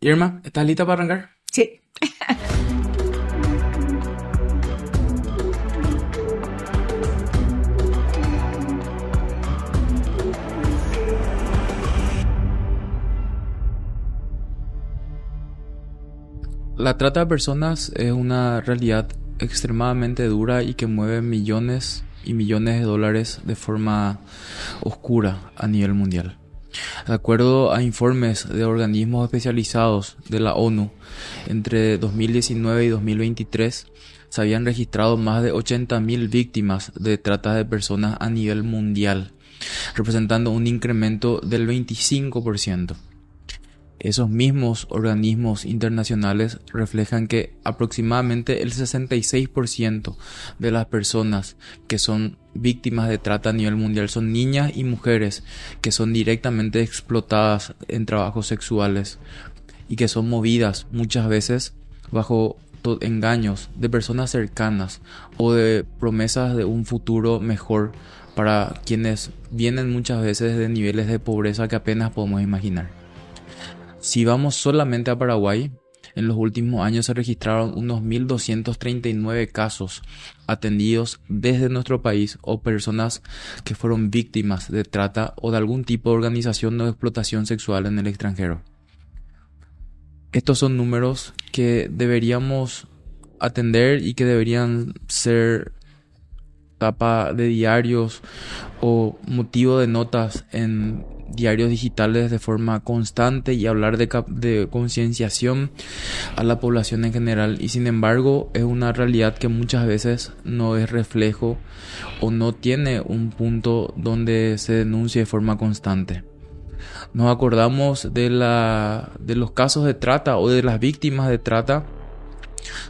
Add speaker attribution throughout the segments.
Speaker 1: Irma, ¿estás lista para arrancar?
Speaker 2: Sí.
Speaker 1: La trata de personas es una realidad extremadamente dura y que mueve millones y millones de dólares de forma oscura a nivel mundial. De acuerdo a informes de organismos especializados de la ONU, entre 2019 y 2023 se habían registrado más de 80.000 víctimas de trata de personas a nivel mundial, representando un incremento del 25%. Esos mismos organismos internacionales reflejan que aproximadamente el 66% de las personas que son víctimas de trata a nivel mundial son niñas y mujeres que son directamente explotadas en trabajos sexuales y que son movidas muchas veces bajo engaños de personas cercanas o de promesas de un futuro mejor para quienes vienen muchas veces de niveles de pobreza que apenas podemos imaginar. Si vamos solamente a Paraguay, en los últimos años se registraron unos 1.239 casos atendidos desde nuestro país o personas que fueron víctimas de trata o de algún tipo de organización de explotación sexual en el extranjero. Estos son números que deberíamos atender y que deberían ser tapa de diarios o motivo de notas en diarios digitales de forma constante y hablar de concienciación a la población en general, y sin embargo es una realidad que muchas veces no es reflejo o no tiene un punto donde se denuncie de forma constante. Nos acordamos de los casos de trata o de las víctimas de trata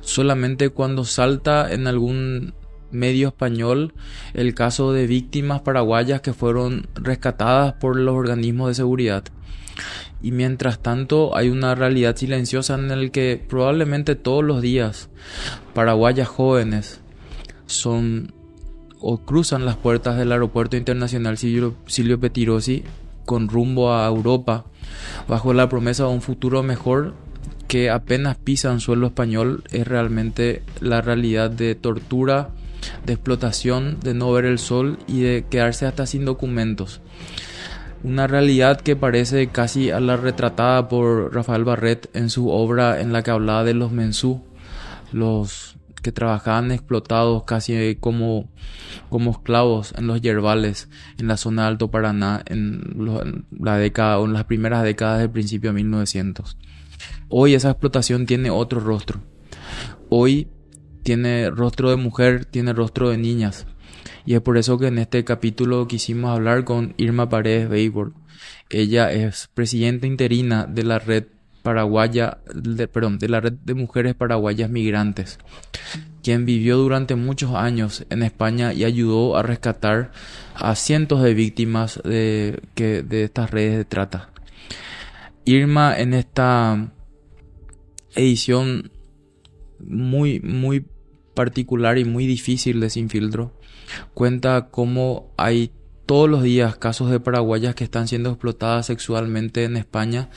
Speaker 1: solamente cuando salta en algún medio español el caso de víctimas paraguayas que fueron rescatadas por los organismos de seguridad. Y mientras tanto hay una realidad silenciosa en el que probablemente todos los días paraguayas jóvenes son o cruzan las puertas del aeropuerto internacional Silvio Pettirossi con rumbo a Europa bajo la promesa de un futuro mejor, que apenas pisan suelo español. Es realmente la realidad de tortura, de explotación, de no ver el sol y de quedarse hasta sin documentos. Una realidad que parece casi a la retratada por Rafael Barret en su obra en la que hablaba de los mensú, los que trabajaban explotados casi como esclavos en los yerbales en la zona de Alto Paraná en las primeras décadas del principio de 1900. Hoy esa explotación tiene otro rostro. Hoy tiene rostro de mujer, tiene rostro de niñas. Y es por eso que en este capítulo quisimos hablar con Irma Paredes Weibord. Ella es presidenta interina de la red de la red de mujeres paraguayas migrantes, quien vivió durante muchos años en España y ayudó a rescatar a cientos de víctimas de estas redes de trata. Irma, en esta edición muy particular y muy difícil de Sin Filtro, cuenta cómo hay todos los días casos de paraguayas que están siendo explotadas sexualmente en España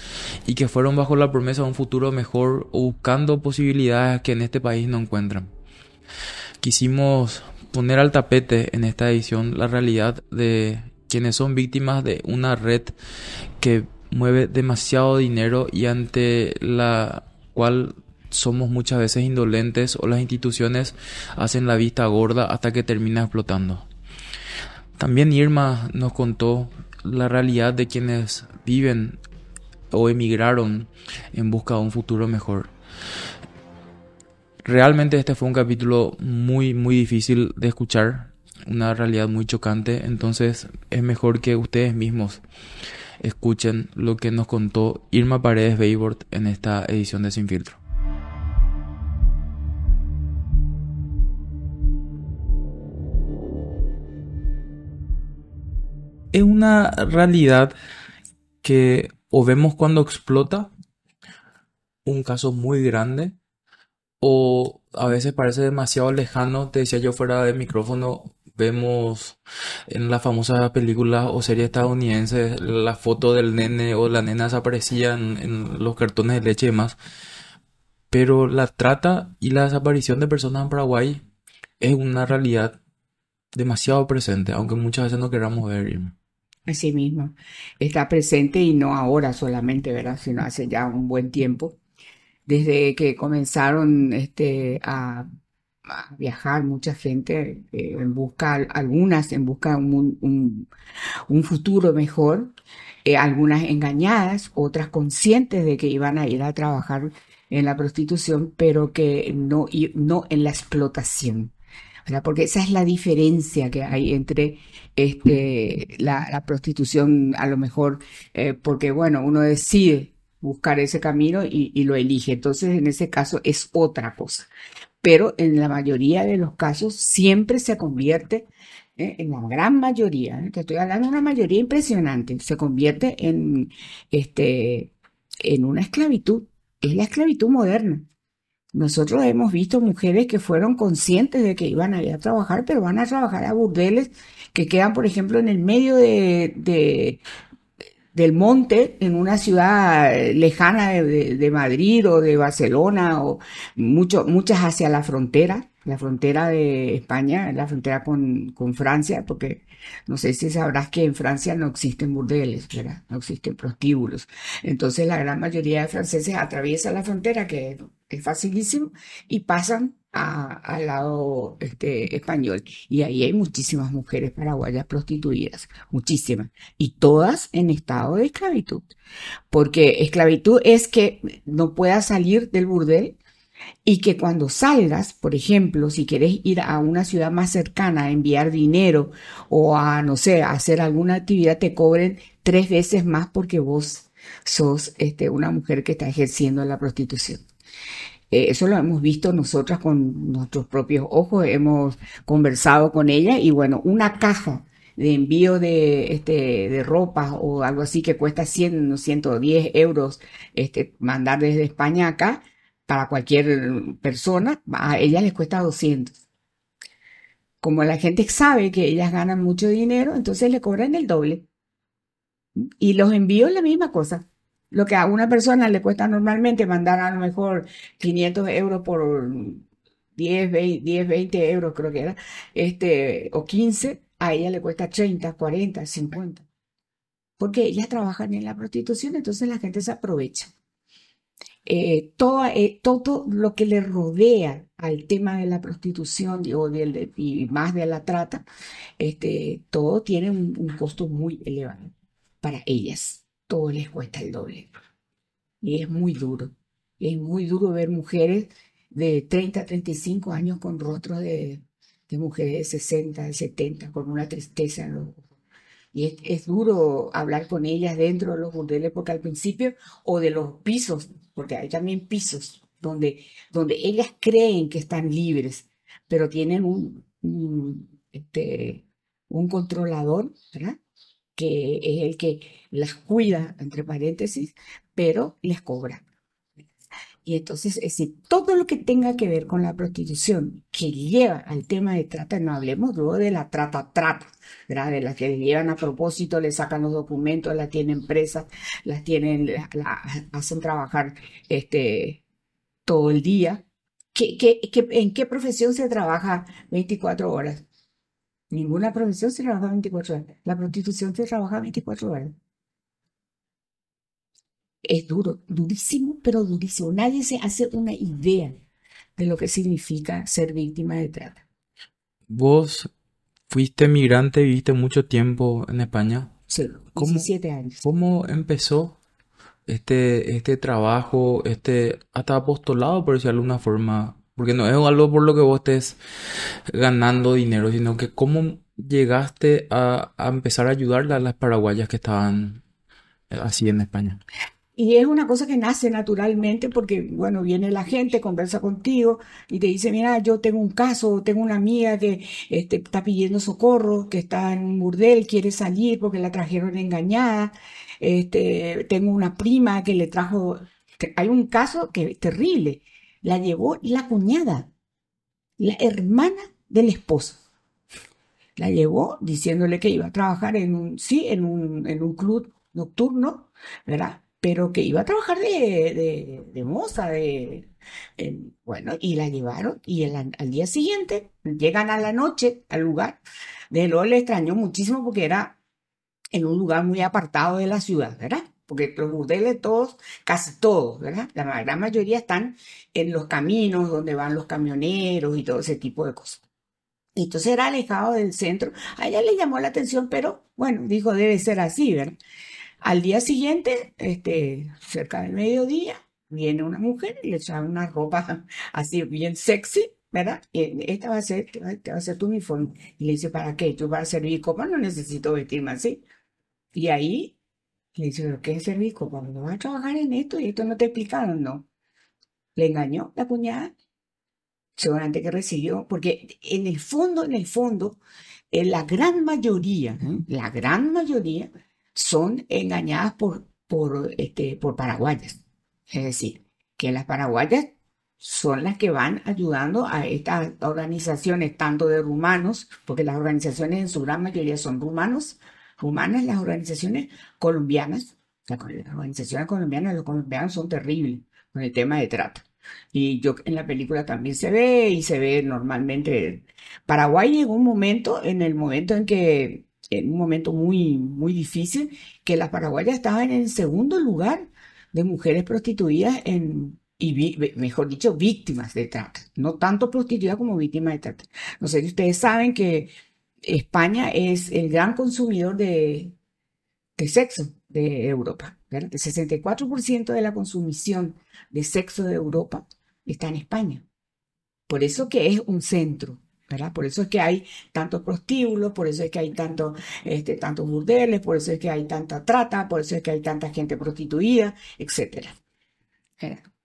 Speaker 1: y que fueron bajo la promesa de un futuro mejor o buscando posibilidades que en este país no encuentran. Quisimos poner al tapete en esta edición la realidad de quienes son víctimas de una red que mueve demasiado dinero y ante la cual somos muchas veces indolentes o las instituciones hacen la vista gorda hasta que termina explotando. También Irma nos contó la realidad de quienes viven o emigraron en busca de un futuro mejor. Realmente este fue un capítulo muy difícil de escuchar, una realidad muy chocante, entonces es mejor que ustedes mismos escuchen lo que nos contó Irma Paredes Weibord en esta edición de Sin Filtro. Es una realidad que o vemos cuando explota un caso muy grande, o a veces parece demasiado lejano. Te decía yo fuera de micrófono vemos en las famosas películas o series estadounidenses la foto del nene o la nena desaparecía en los cartones de leche y demás. Pero la trata y la desaparición de personas en Paraguay es una realidad demasiado presente, aunque muchas veces no queramos ver, Irma.
Speaker 2: Así mismo, está presente y no ahora solamente, ¿verdad? Sino hace ya un buen tiempo, desde que comenzaron a viajar mucha gente en busca, algunas en busca de un futuro mejor, algunas engañadas, otras conscientes de que iban a ir a trabajar en la prostitución, pero que no, no en la explotación. ¿Verdad? Porque esa es la diferencia que hay entre la prostitución, a lo mejor, porque bueno, uno decide buscar ese camino y lo elige. Entonces, en ese caso es otra cosa. Pero en la mayoría de los casos siempre se convierte, en la gran mayoría, te estoy hablando de una mayoría impresionante, se convierte este, en una esclavitud. Es la esclavitud moderna. Nosotros hemos visto mujeres que fueron conscientes de que iban a ir a trabajar, pero van a trabajar a burdeles que quedan, por ejemplo, en el medio del monte, en una ciudad lejana de Madrid o de Barcelona, o muchas hacia la frontera de España, la frontera con Francia, porque no sé si sabrás que en Francia no existen burdeles, ¿verdad? No existen prostíbulos. Entonces la gran mayoría de franceses atraviesan la frontera, que es facilísimo, y pasan al lado español. Y ahí hay muchísimas mujeres paraguayas prostituidas, muchísimas, y todas en estado de esclavitud. Porque esclavitud es que no puedas salir del burdel y que cuando salgas, por ejemplo, si quieres ir a una ciudad más cercana a enviar dinero o a, no sé, a hacer alguna actividad, te cobren 3 veces más porque vos sos una mujer que está ejerciendo la prostitución. Eso lo hemos visto nosotras con nuestros propios ojos, hemos conversado con ella y bueno, una caja de envío de ropa o algo así que cuesta 100 o 110 euros, mandar desde España acá para cualquier persona, a ellas les cuesta 200. Como la gente sabe que ellas ganan mucho dinero, entonces le cobran el doble. Y los envíos la misma cosa. Lo que a una persona le cuesta normalmente mandar a lo mejor 500 euros por 20 euros, creo que era, o 15, a ella le cuesta 30, 40, 50. Porque ellas trabajan en la prostitución, entonces la gente se aprovecha. Todo lo que le rodea al tema de la prostitución y más de la trata, todo tiene un costo muy elevado para ellas. Todo les cuesta el doble. Y es muy duro. Es muy duro ver mujeres de 30 a 35 años con rostros de mujeres de 60, de 70, con una tristeza en los ojos. Y es duro hablar con ellas dentro de los burdeles porque al principio, o de los pisos, porque hay también pisos donde ellas creen que están libres, pero tienen un controlador, ¿verdad? Que es el que las cuida, entre paréntesis, pero les cobra. Y entonces, es decir, todo lo que tenga que ver con la prostitución que lleva al tema de trata, no hablemos luego de la trata, ¿verdad? De las que le llevan a propósito, le sacan los documentos, las tienen presas, las tienen, hacen trabajar todo el día. ¿En qué profesión se trabaja 24 horas? Ninguna profesión se trabaja 24 horas. La prostitución se trabaja 24 horas. Es duro, durísimo, pero durísimo. Nadie se hace una idea de lo que significa ser víctima de trata.
Speaker 1: Vos fuiste migrante, viviste mucho tiempo en España.
Speaker 2: Sí,
Speaker 1: ¿Cómo,
Speaker 2: 17 años.
Speaker 1: cómo empezó este trabajo, hasta apostolado, por decirlo de alguna forma? Porque no es algo por lo que vos estés ganando dinero, sino que cómo llegaste a empezar a ayudar a las paraguayas que estaban así en España.
Speaker 2: Y es una cosa que nace naturalmente porque, bueno, viene la gente, conversa contigo y te dice, mira, yo tengo un caso, tengo una amiga que está pidiendo socorro, que está en un burdel, quiere salir porque la trajeron engañada. Tengo una prima que le trajo, hay un caso que es terrible, la llevó la cuñada, la hermana del esposo. La llevó diciéndole que iba a trabajar en un, sí, en un club nocturno, ¿verdad? Pero que iba a trabajar de moza, bueno, y la llevaron y al día siguiente llegan a la noche al lugar. De luego le extrañó muchísimo porque era en un lugar muy apartado de la ciudad, ¿verdad? Porque los burdeles todos, casi todos, ¿verdad? La gran mayoría están en los caminos donde van los camioneros y todo ese tipo de cosas. Y entonces era alejado del centro. A ella le llamó la atención, pero bueno, dijo, debe ser así, ¿verdad? Al día siguiente, cerca del mediodía, viene una mujer y le echa una ropa así bien sexy, ¿verdad? Y esta va a ser, te va a ser tu uniforme. Y le dice, ¿para qué? Yo para servir copa no necesito vestirme así. Y ahí le dice, ¿pero qué es servir copa? ¿No vas a trabajar en esto? Y esto no te explicaron, ¿no? Le engañó la cuñada, seguramente que recibió, porque en el fondo, la gran mayoría, ¿eh? La gran mayoría son engañadas por paraguayas. Es decir, que las paraguayas son las que van ayudando a estas organizaciones, tanto de rumanos, porque las organizaciones en su gran mayoría son rumanas, las organizaciones colombianas, las organizaciones colombianas, los colombianos son terribles con el tema de trata. Y yo en la película también se ve y se ve normalmente. Paraguay llegó un momento, en un momento muy, muy difícil, que las paraguayas estaban en segundo lugar de mujeres prostituidas mejor dicho, víctimas de trata. No tanto prostituidas como víctimas de trata. No sé si ustedes saben que España es el gran consumidor de sexo de Europa, ¿verdad? El 64% de la consumición de sexo de Europa está en España. Por eso que es un centro, ¿verdad? Por eso es que hay tantos prostíbulos, por eso es que hay tantos burdeles, por eso es que hay tanta trata, por eso es que hay tanta gente prostituida, etcétera.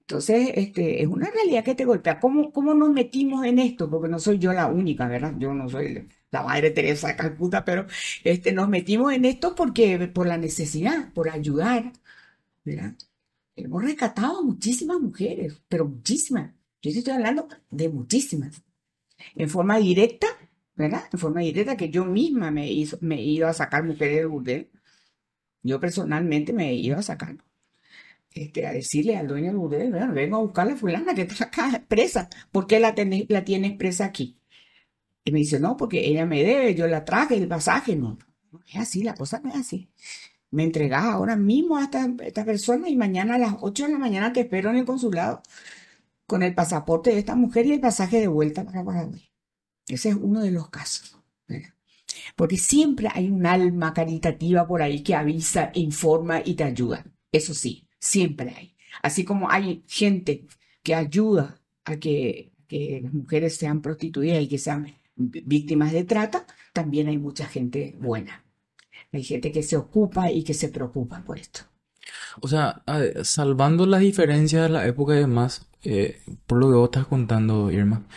Speaker 2: Entonces, es una realidad que te golpea. ¿Cómo nos metimos en esto? Porque no soy yo la única, ¿verdad? Yo no soy la Madre Teresa de Calcuta, pero nos metimos en esto por la necesidad, por ayudar, ¿verdad? Hemos rescatado a muchísimas mujeres, pero muchísimas. Yo te estoy hablando de muchísimas. En forma directa, ¿verdad? En forma directa que yo misma me he ido a sacar mujeres del burdel. Yo personalmente me he ido a sacar a decirle al dueño del burdel, "Bueno, vengo a buscar a la fulana que está acá presa. ¿Por qué la tienes presa aquí?" Y me dice, no, porque ella me debe, yo la traje, el pasaje. No, no es así, la cosa no es así. Me entregás ahora mismo a esta persona y mañana a las 8 de la mañana te espero en el consulado con el pasaporte de esta mujer y el pasaje de vuelta para Paraguay. Ese es uno de los casos, ¿verdad? Porque siempre hay un alma caritativa por ahí que avisa, informa y te ayuda. Eso sí, siempre hay. Así como hay gente que ayuda a que las mujeres sean prostituidas y que sean víctimas de trata, también hay mucha gente buena. Hay gente que se ocupa y que se preocupa por esto.
Speaker 1: O sea, salvando las diferencias de la época y demás, por lo que vos estás contando, Irma,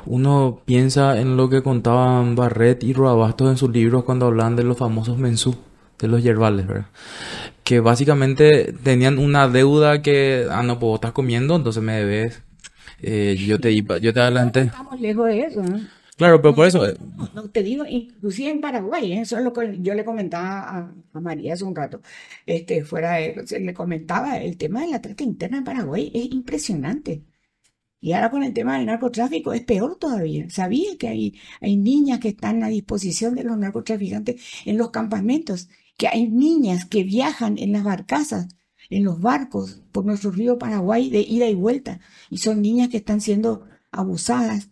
Speaker 1: uno piensa en lo que contaban Barret y Roabastos en sus libros cuando hablaban de los famosos mensú, de los yerbales, ¿verdad? Que básicamente tenían una deuda que, no, pues vos estás comiendo, entonces me debes, yo te
Speaker 2: No
Speaker 1: adelanté.
Speaker 2: estamos lejos de eso, ¿no?
Speaker 1: Claro, pero
Speaker 2: No
Speaker 1: por
Speaker 2: te
Speaker 1: eso,
Speaker 2: digo, no te digo, inclusive en Paraguay, ¿eh? Eso es lo que yo le comentaba a María hace un rato, le comentaba el tema de la trata interna en Paraguay, es impresionante. Y ahora con el tema del narcotráfico es peor todavía. ¿Sabía que hay niñas que están a disposición de los narcotraficantes en los campamentos? Que hay niñas que viajan en las barcazas, en los barcos por nuestro río Paraguay de ida y vuelta. Y son niñas que están siendo abusadas,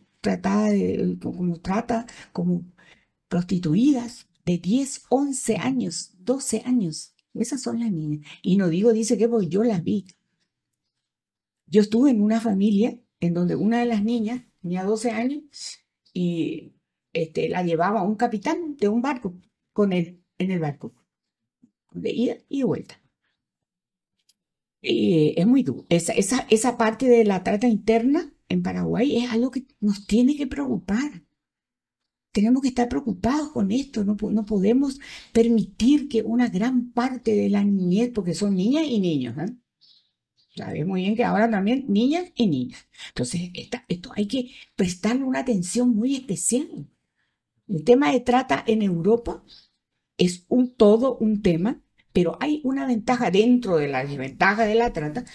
Speaker 2: como prostituidas de 10, 11 años, 12 años. Esas son las niñas. Y no digo, dice que porque yo las vi. Yo estuve en una familia en donde una de las niñas tenía 12 años y la llevaba un capitán de un barco con él en el barco, de ida y de vuelta. Y es muy duro. Esa parte de la trata interna en Paraguay es algo que nos tiene que preocupar. Tenemos que estar preocupados con esto. No podemos permitir que una gran parte de la niñez, porque son niñas y niños, ¿eh? Sabes muy bien que ahora también niñas y niños. Entonces, esto hay que prestarle una atención muy especial. El tema de trata en Europa es todo un tema, pero hay una ventaja dentro de la desventaja de la trata,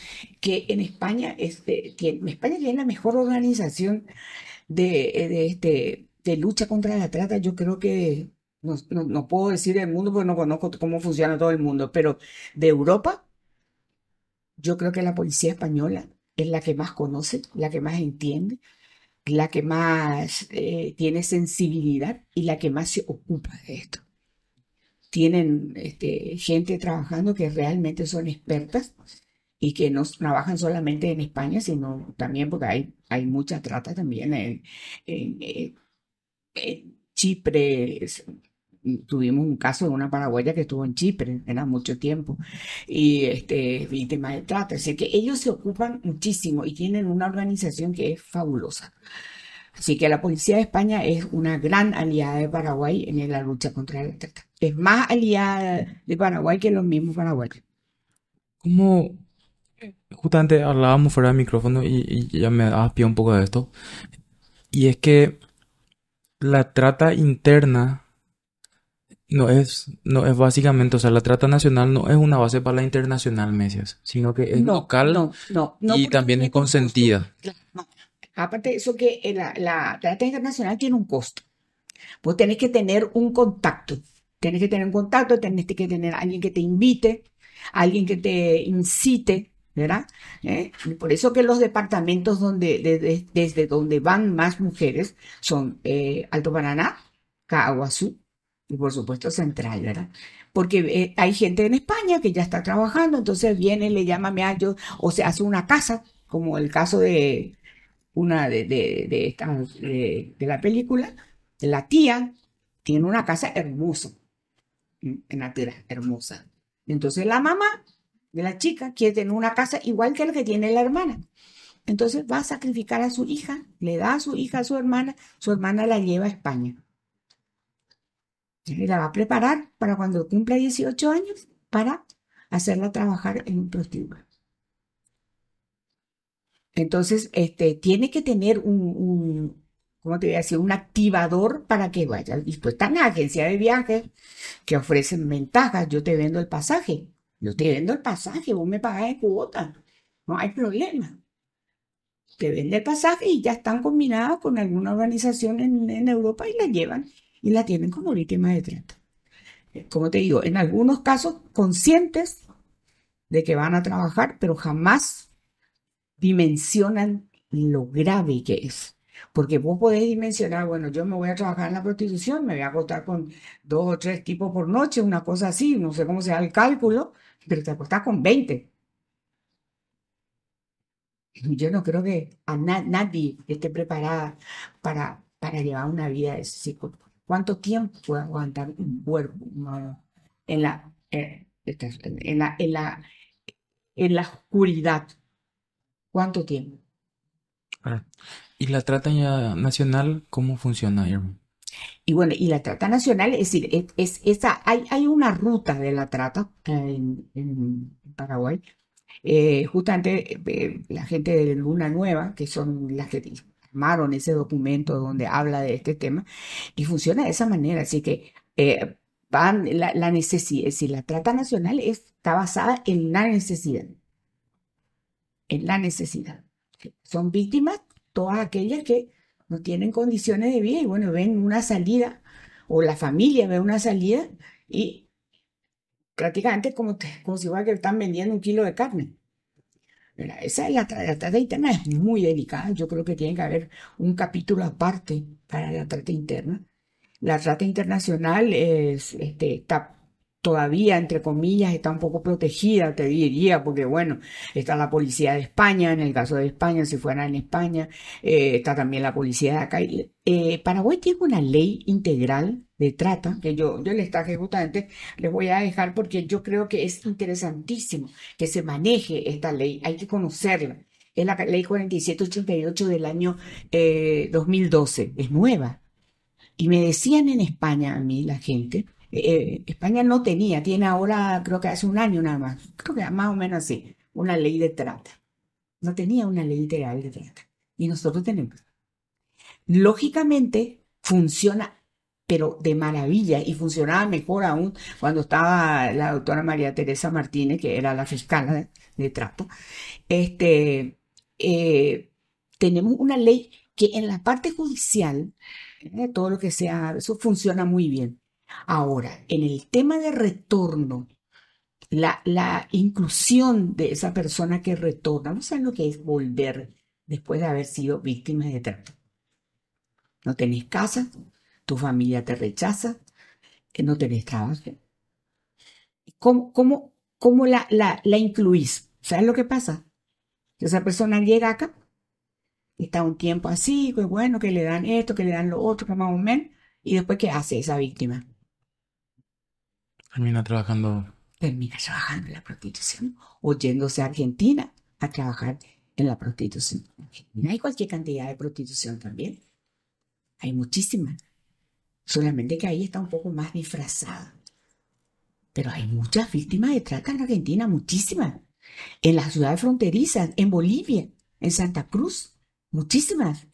Speaker 2: que en España, España tiene la mejor organización de lucha contra la trata. Yo creo que, no puedo decir del mundo porque no conozco cómo funciona todo el mundo, pero de Europa, yo creo que la policía española es la que más conoce, la que más entiende, la que más tiene sensibilidad y la que más se ocupa de esto. Tienen gente trabajando que realmente son expertas y que no trabajan solamente en España, sino también porque hay mucha trata también en Chipre. Tuvimos un caso de una paraguaya que estuvo en Chipre, era mucho tiempo, y víctima de trata. Así que ellos se ocupan muchísimo y tienen una organización que es fabulosa. Así que la policía de España es una gran aliada de Paraguay en la lucha contra la trata. Es más aliada de Paraguay que los mismos paraguayos.
Speaker 1: Como justamente hablábamos fuera del micrófono y ya me has pillado un poco de esto, y es que la trata interna no es básicamente, o sea, la trata nacional no es una base para la internacional, Mesias, sino que es
Speaker 2: No,
Speaker 1: local
Speaker 2: no, no, no
Speaker 1: y
Speaker 2: porque
Speaker 1: también es
Speaker 2: tiene un costo.
Speaker 1: consentida.
Speaker 2: Claro, no. Aparte de eso que la trata internacional tiene un costo. Vos tenés que tener un contacto. Tenés que tener un contacto, tenés que tener alguien que te invite, alguien que te incite, ¿verdad? Por eso que los departamentos desde donde van más mujeres son Alto Paraná, Caaguazú y por supuesto Central, ¿verdad? Porque hay gente en España que ya está trabajando, entonces viene, le llama a yo, o se hace una casa, como el caso de una de la película, la tía tiene una casa hermosa, en la tierra, hermosa. Entonces la mamá de la chica quiere tener una casa igual que la que tiene la hermana. Entonces va a sacrificar a su hija, le da a su hija a su hermana la lleva a España. Y la va a preparar para cuando cumpla 18 años para hacerla trabajar en un prostíbulo. Entonces, tiene que tener ¿cómo te voy a decir? Un activador para que vaya. Y pues están las agencias de viajes que ofrecen ventajas. Yo te vendo el pasaje. Yo te vendo el pasaje, vos me pagás de cuota. No hay problema. Te vende el pasaje y ya están combinadas con alguna organización en Europa y la llevan y la tienen como víctima de trata. Como te digo, en algunos casos conscientes de que van a trabajar, pero jamás dimensionan lo grave que es. Porque vos podés dimensionar, bueno, yo me voy a trabajar en la prostitución, me voy a acostar con 2 o 3 tipos por noche, una cosa así, no sé cómo sea el cálculo, pero te acostás con 20. Yo no creo que nadie esté preparada para llevar una vida de ese tipo. ¿Cuánto tiempo puede aguantar un cuerpo humano en la oscuridad? ¿Cuánto tiempo?
Speaker 1: Ah. ¿Y la trata ya nacional cómo funciona, Irma?
Speaker 2: Y bueno, y la trata nacional, es decir, hay una ruta de la trata en Paraguay. Justamente la gente de Luna Nueva, que son las que armaron ese documento donde habla de este tema, y funciona de esa manera. Así que la necesidad, es decir, la trata nacional está basada en la necesidad, en la necesidad. Son víctimas todas aquellas que no tienen condiciones de vida y bueno, ven una salida, o la familia ve una salida y prácticamente como si fuera que están vendiendo 1 kilo de carne. ¿Verdad? Esa es la trata interna es muy delicada. Yo creo que tiene que haber un capítulo aparte para la trata interna. La trata internacional está todavía, entre comillas, está un poco protegida, te diría, porque bueno, está la policía de España, en el caso de España, si fuera en España, está también la policía de acá. Paraguay tiene una ley integral de trata, que yo les traje justamente, les voy a dejar porque yo creo que es interesantísimo que se maneje esta ley, hay que conocerla. Es la ley 4788 del año 2012, es nueva. Y me decían en España, a mí, la gente, España no tenía, tiene ahora, creo que hace un año nada más, creo que más o menos así, una ley de trata. No tenía una ley integral de trata. Y nosotros tenemos. Lógicamente, funciona pero de maravilla y funcionaba mejor aún cuando estaba la doctora María Teresa Martínez, que era la fiscal de trato. Este, eh, tenemos una ley que en la parte judicial, todo lo que sea, eso funciona muy bien. Ahora, en el tema de retorno, la inclusión de esa persona que retorna, no saben lo que es volver después de haber sido víctima de trato. No tenés casa, tu familia te rechaza, no tenés trabajo. ¿Cómo la incluís? ¿Sabes lo que pasa? Esa persona llega acá, está un tiempo así, pues bueno, que le dan esto, que le dan lo otro, que más o menos, y después, ¿qué hace esa víctima?
Speaker 1: Termina trabajando.
Speaker 2: Termina trabajando en la prostitución o yéndose a Argentina a trabajar en la prostitución. En Argentina hay cualquier cantidad de prostitución también. Hay muchísimas. Solamente que ahí está un poco más disfrazada. Pero hay muchas víctimas de trata en Argentina, muchísimas. En las ciudades fronterizas, en Bolivia, en Santa Cruz, muchísimas.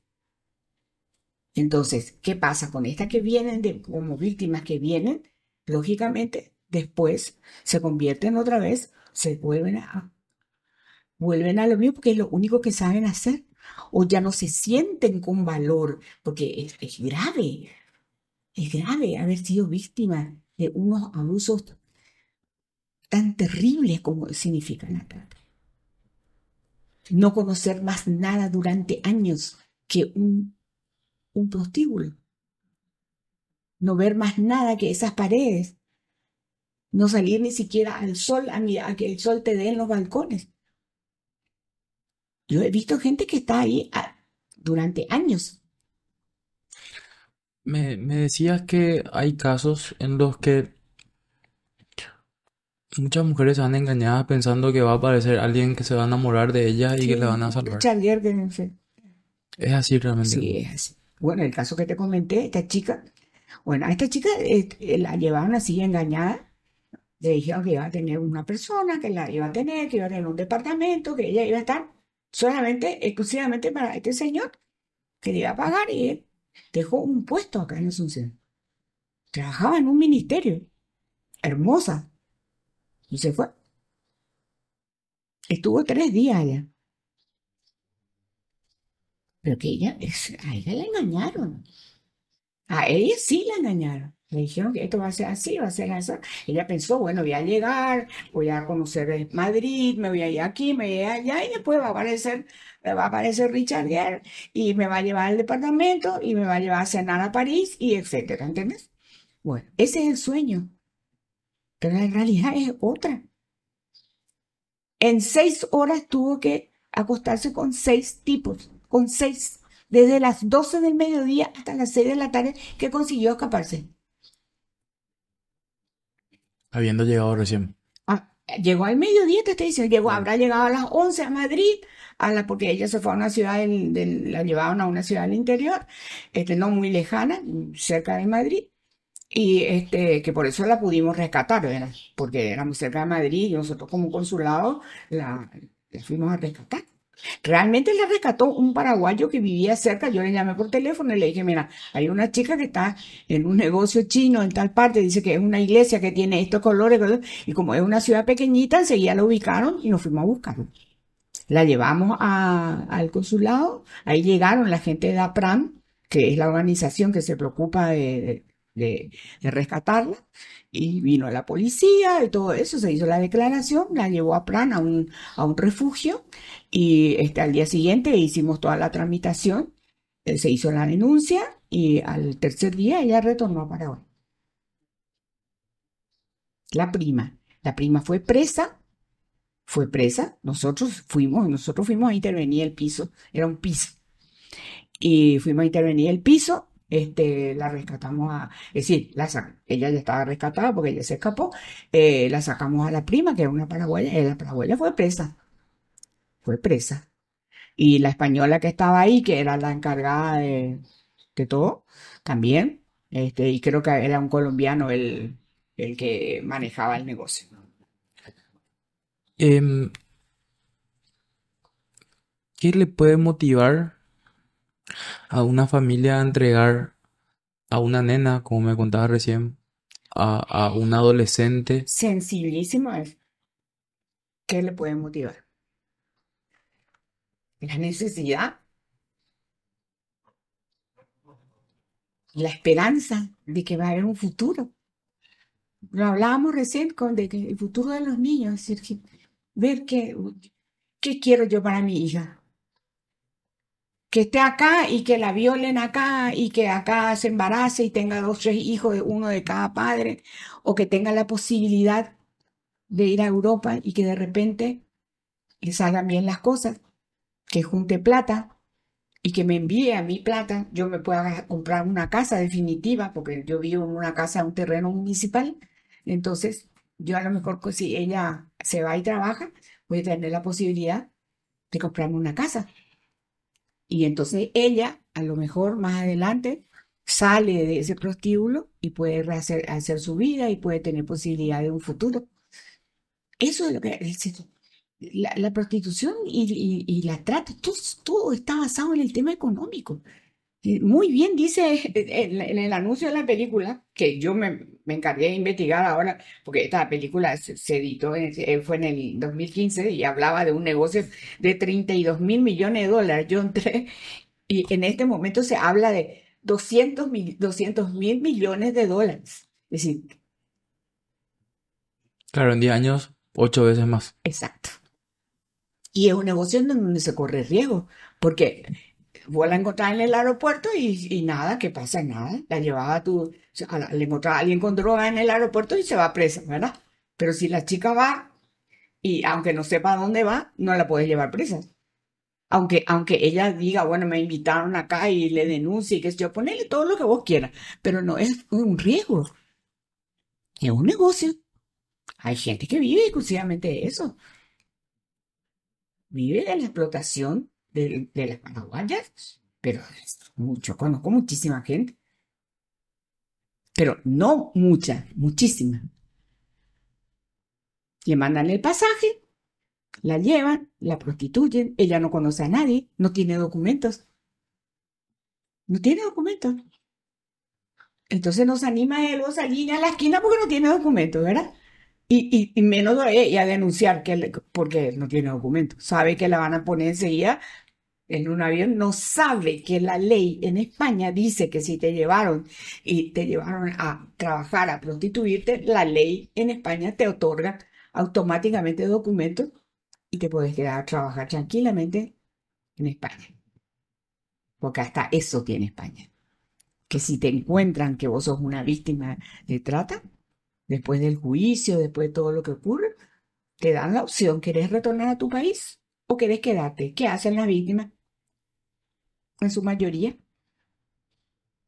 Speaker 2: Entonces, ¿qué pasa con estas que vienen como víctimas que vienen? Lógicamente, después se convierten otra vez, se vuelven a lo mismo porque es lo único que saben hacer. O ya no se sienten con valor, porque es grave haber sido víctima de unos abusos tan terribles como significa la trata. No conocer más nada durante años que un prostíbulo. No ver más nada que esas paredes. No salir ni siquiera al sol a que el sol te dé en los balcones. Yo he visto gente que está ahí durante años.
Speaker 1: Me decías que hay casos en los que muchas mujeres se van engañadas pensando que va a aparecer alguien que se va a enamorar de ellas y que le van a
Speaker 2: Sí,
Speaker 1: salvar.
Speaker 2: Richard Gere, no sé.
Speaker 1: Es así realmente.
Speaker 2: Sí, es así. Bueno, el caso que te comenté, esta chica, bueno, a esta chica la llevaron así engañada. Le dijeron que iba a tener una persona, que la iba a tener, que iba a tener un departamento, que ella iba a estar solamente, exclusivamente para este señor, que le iba a pagar y él dejó un puesto acá en Asunción. Trabajaba en un ministerio, hermosa, y se fue. Estuvo 3 días allá, pero que a ella la engañaron. A ella sí la engañaron. Le dijeron que esto va a ser así, va a ser así. Ella pensó, bueno, voy a llegar, voy a conocer Madrid, me voy a ir aquí, me voy a ir allá y después va a aparecer Richard Gere y me va a llevar al departamento y me va a llevar a cenar a París y etcétera, ¿entendés? Bueno, ese es el sueño, pero la realidad es otra. En 6 horas tuvo que acostarse con 6 tipos, con 6, desde las 12 del mediodía hasta las 6 de la tarde que consiguió escaparse.
Speaker 1: Habiendo llegado recién.
Speaker 2: Llegó al mediodía, te estoy diciendo,
Speaker 1: Claro.
Speaker 2: habrá llegado a las 11 a Madrid, porque ella se fue a una ciudad, la llevaron a una ciudad del interior, no muy lejana, cerca de Madrid, y que por eso la pudimos rescatar, ¿verdad? Porque era muy cerca de Madrid y nosotros como consulado la fuimos a rescatar. Realmente la rescató un paraguayo que vivía cerca. Yo le llamé por teléfono y le dije, mira, hay una chica que está en un negocio chino en tal parte, dice que es una iglesia que tiene estos colores, y como es una ciudad pequeñita, enseguida la ubicaron y nos fuimos a buscar. La llevamos al consulado, ahí llegaron la gente de APRAM, que es la organización que se preocupa de rescatarla, y vino la policía y todo eso, se hizo la declaración, la llevó a APRAM a un refugio, y al día siguiente hicimos toda la tramitación, se hizo la denuncia, y al tercer día ella retornó a Paraguay. La prima. La prima fue presa, nosotros fuimos a intervenir el piso, era un piso, y fuimos a intervenir el piso, la rescatamos es decir, ella ya estaba rescatada porque ella se escapó, la sacamos a la prima, que era una paraguaya, y la paraguaya fue presa, y la española que estaba ahí, que era la encargada de todo, también, y creo que era un colombiano el que manejaba el negocio.
Speaker 1: Em, ¿Qué le puede motivar a una familia a entregar a una nena, como me contabas recién, a un adolescente.
Speaker 2: Sencillísimo es. ¿Qué le puede motivar? La necesidad, la esperanza de que va a haber un futuro. Lo hablábamos recién de que el futuro de los niños, es decir, ver qué quiero yo para mi hija. Que esté acá y que la violen acá y que acá se embarace y tenga dos, tres hijos, uno de cada padre, o que tenga la posibilidad de ir a Europa y que de repente le salgan bien las cosas, que junte plata y que me envíe a mi plata, yo me pueda comprar una casa definitiva, porque yo vivo en una casa, un terreno municipal, entonces yo a lo mejor si ella se va y trabaja, voy a tener la posibilidad de comprarme una casa. Y entonces ella, a lo mejor más adelante, sale de ese prostíbulo y puede hacer su vida y puede tener posibilidad de un futuro. Eso es lo que la prostitución y la trata, todo está basado en el tema económico. Muy bien dice en el anuncio de la película, que yo me encargué de investigar ahora, porque esta película se editó, fue en el 2015 y hablaba de un negocio de 32.000 millones de dólares. Yo entré y en este momento se habla de 200.000 millones de dólares. Es decir,
Speaker 1: Claro, en 10 años, 8 veces más.
Speaker 2: exacto. Y es un negocio en donde se corre riesgo, porque vos la encontrás en el aeropuerto y nada, que pasa nada. La llevaba tú, le encontraba a alguien con droga en el aeropuerto y se va presa, ¿verdad? Pero si la chica va y aunque no sepa a dónde va, no la puedes llevar presa. Aunque ella diga, bueno, me invitaron acá y le denuncie, que yo, ponele todo lo que vos quieras, pero no es un riesgo, es un negocio. Hay gente que vive exclusivamente de eso, vive de la explotación de las paraguayas, pero mucho, conozco muchísima gente, pero no mucha, muchísima. Le mandan el pasaje, la llevan, la prostituyen, ella no conoce a nadie, no tiene documentos, no tiene documentos. Entonces nos anima él a salir a la esquina porque no tiene documentos, ¿verdad? Y menos y a denunciar porque no tiene documentos. Sabe que la van a poner enseguida en un avión. No sabe que la ley en España dice que si te llevaron y te llevaron a trabajar, a prostituirte, la ley en España te otorga automáticamente documentos y te puedes quedar a trabajar tranquilamente en España. Porque hasta eso tiene España. Que si te encuentran que vos sos una víctima de trata, después del juicio, después de todo lo que ocurre, te dan la opción, ¿querés retornar a tu país o querés quedarte? ¿Qué hacen las víctimas? En su mayoría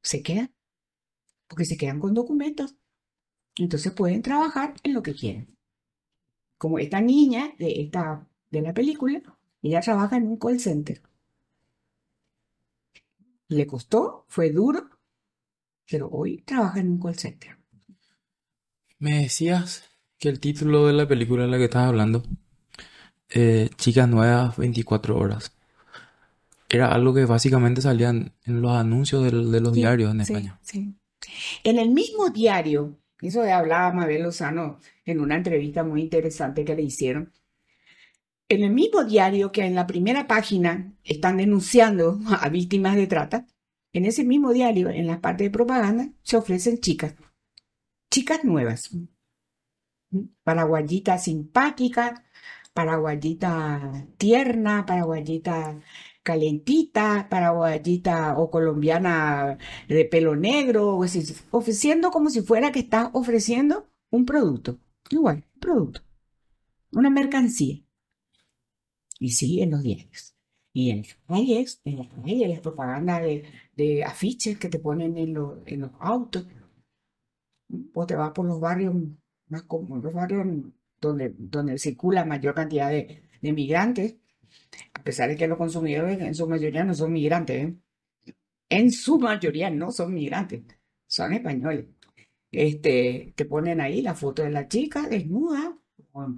Speaker 2: se quedan, porque se quedan con documentos. Entonces pueden trabajar en lo que quieren. Como esta niña de la película, ella trabaja en un call center. Le costó, fue duro, pero hoy trabaja en un call center.
Speaker 1: Me decías que el título de la película de la que estás hablando, Chicas Nuevas 24 horas, era algo que básicamente salían en los anuncios de los
Speaker 2: Sí,
Speaker 1: diarios en
Speaker 2: sí,
Speaker 1: España.
Speaker 2: sí. En el mismo diario, eso de hablaba Mabel Lozano en una entrevista muy interesante que le hicieron, en el mismo diario que en la primera página están denunciando a víctimas de trata, en ese mismo diario, en la parte de propaganda, se ofrecen chicas nuevas, paraguayita simpática, paraguayita tierna, paraguayita calentita, paraguayita o colombiana de pelo negro, ofreciendo como si fuera que estás ofreciendo un producto, igual, un producto, una mercancía. Y sí, en los diarios. Y en las calles, las propagandas de afiches que te ponen en los autos. O te vas por los barrios más comunes, los barrios donde circula mayor cantidad de migrantes, a pesar de que los consumidores en su mayoría no son migrantes, ¿eh? En su mayoría no son migrantes, son españoles. Te ponen ahí la foto de la chica desnuda,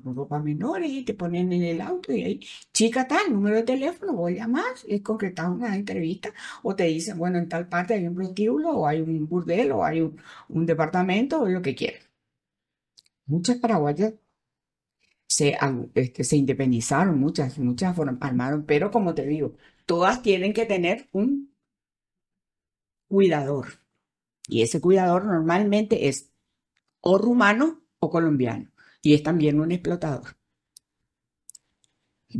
Speaker 2: con ropa menores y te ponen en el auto y ahí, chica tal, número de teléfono, vos llamás, es concretar una entrevista o te dicen, bueno, en tal parte hay un prostíbulo o hay un burdel o hay un departamento o lo que quieras. Muchas paraguayas se independizaron, muchas armaron, pero como te digo, todas tienen que tener un cuidador. Y ese cuidador normalmente es o rumano o colombiano. Y es también un explotador.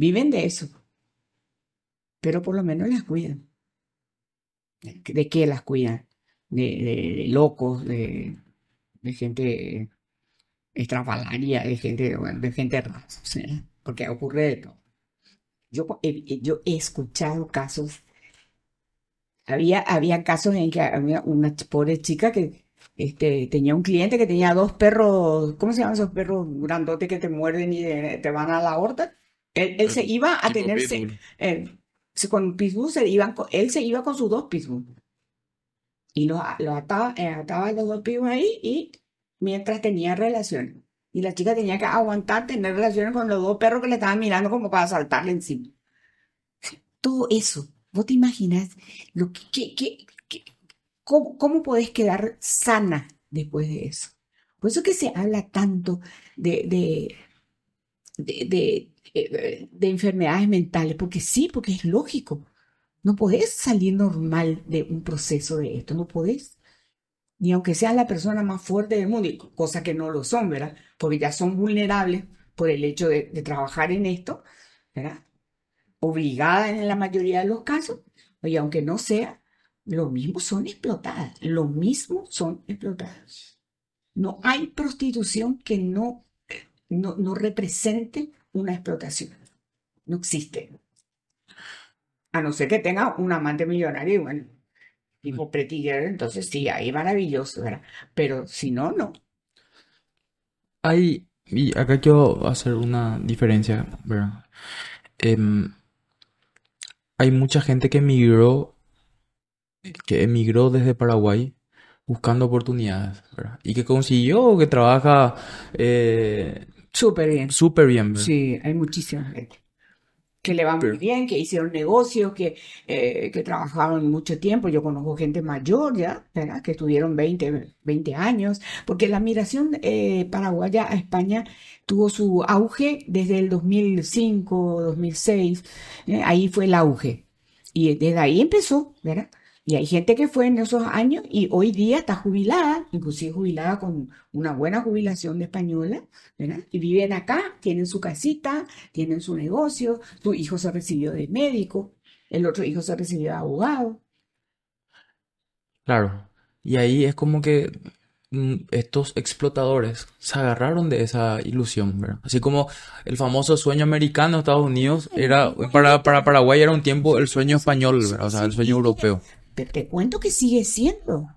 Speaker 2: Viven de eso, pero por lo menos las cuidan. ¿De qué las cuidan? De locos, de gente estrafalaria, de gente, bueno, de gente rara, ¿sí? Porque ocurre de todo. Yo he escuchado casos, había casos en que había una pobre chica que tenía un cliente que tenía dos perros, ¿cómo se llaman esos perros grandotes que te muerden y te van a la horta? Él se iba a
Speaker 1: Tipo
Speaker 2: tenerse,
Speaker 1: pitbull.
Speaker 2: con pitbull él se iba con sus dos pitbull y los ataba a los dos pitbull ahí y mientras tenía relaciones. Y la chica tenía que aguantar tener relaciones con los dos perros que le estaban mirando como para saltarle encima. Todo eso, ¿vos te imaginas lo cómo podés quedar sana después de eso? Por eso que se habla tanto de, de, de enfermedades mentales, porque sí, porque es lógico. No podés salir normal de un proceso de esto, no podés. Ni aunque seas la persona más fuerte del mundo, cosa que no lo son, ¿verdad? Porque ya son vulnerables por el hecho de trabajar en esto, ¿verdad? Obligada en la mayoría de los casos, y aunque no sea, lo mismo son explotadas, lo mismo son explotadas. No hay prostitución que no represente una explotación. No existe. A no ser que tenga un amante millonario, y bueno, tipo Pretty Girl, entonces sí, ahí maravilloso, ¿verdad? Pero si no, no.
Speaker 1: Y acá quiero hacer una diferencia, ¿verdad? Em, Hay mucha gente que emigró desde Paraguay buscando oportunidades, ¿verdad? Y que consiguió, que trabaja
Speaker 2: Súper bien.
Speaker 1: súper bien, ¿verdad?
Speaker 2: Sí, hay muchísima gente que le va muy
Speaker 1: Pero,
Speaker 2: bien, que hicieron negocios, que trabajaron mucho tiempo. Yo conozco gente mayor ya, ¿verdad? Que tuvieron 20 años, porque la migración paraguaya a España tuvo su auge desde el 2005, 2006, ahí fue el auge. Y desde ahí empezó, ¿verdad? Y hay gente que fue en esos años y hoy día está jubilada, inclusive jubilada con una buena jubilación de española, ¿verdad? Y viven acá, tienen su casita, tienen su negocio, su hijo se recibió de médico, el otro hijo se recibió de abogado.
Speaker 1: claro, y ahí es como que estos explotadores se agarraron de esa ilusión, ¿verdad? Así como el famoso sueño americano de Estados Unidos era, para
Speaker 2: Imagínate.
Speaker 1: Paraguay era un tiempo el sueño español,
Speaker 2: Sí,
Speaker 1: ¿verdad? O sea, el
Speaker 2: sí,
Speaker 1: sueño europeo.
Speaker 2: pero te cuento que sigue siendo.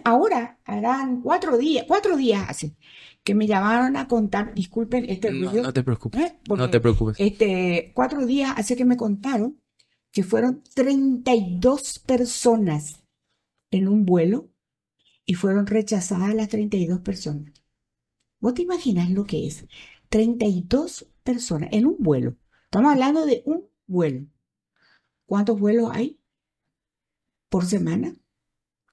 Speaker 2: Ahora harán 4 días hace que me llamaron a contar, disculpen este
Speaker 1: No,
Speaker 2: ruido,
Speaker 1: no te preocupes, no te
Speaker 2: porque
Speaker 1: preocupes.
Speaker 2: 4 días hace que me contaron que fueron 32 personas en un vuelo y fueron rechazadas las 32 personas. ¿Vos te imaginas lo que es? 32 personas en un vuelo. Estamos hablando de un vuelo. ¿Cuántos vuelos hay por semana?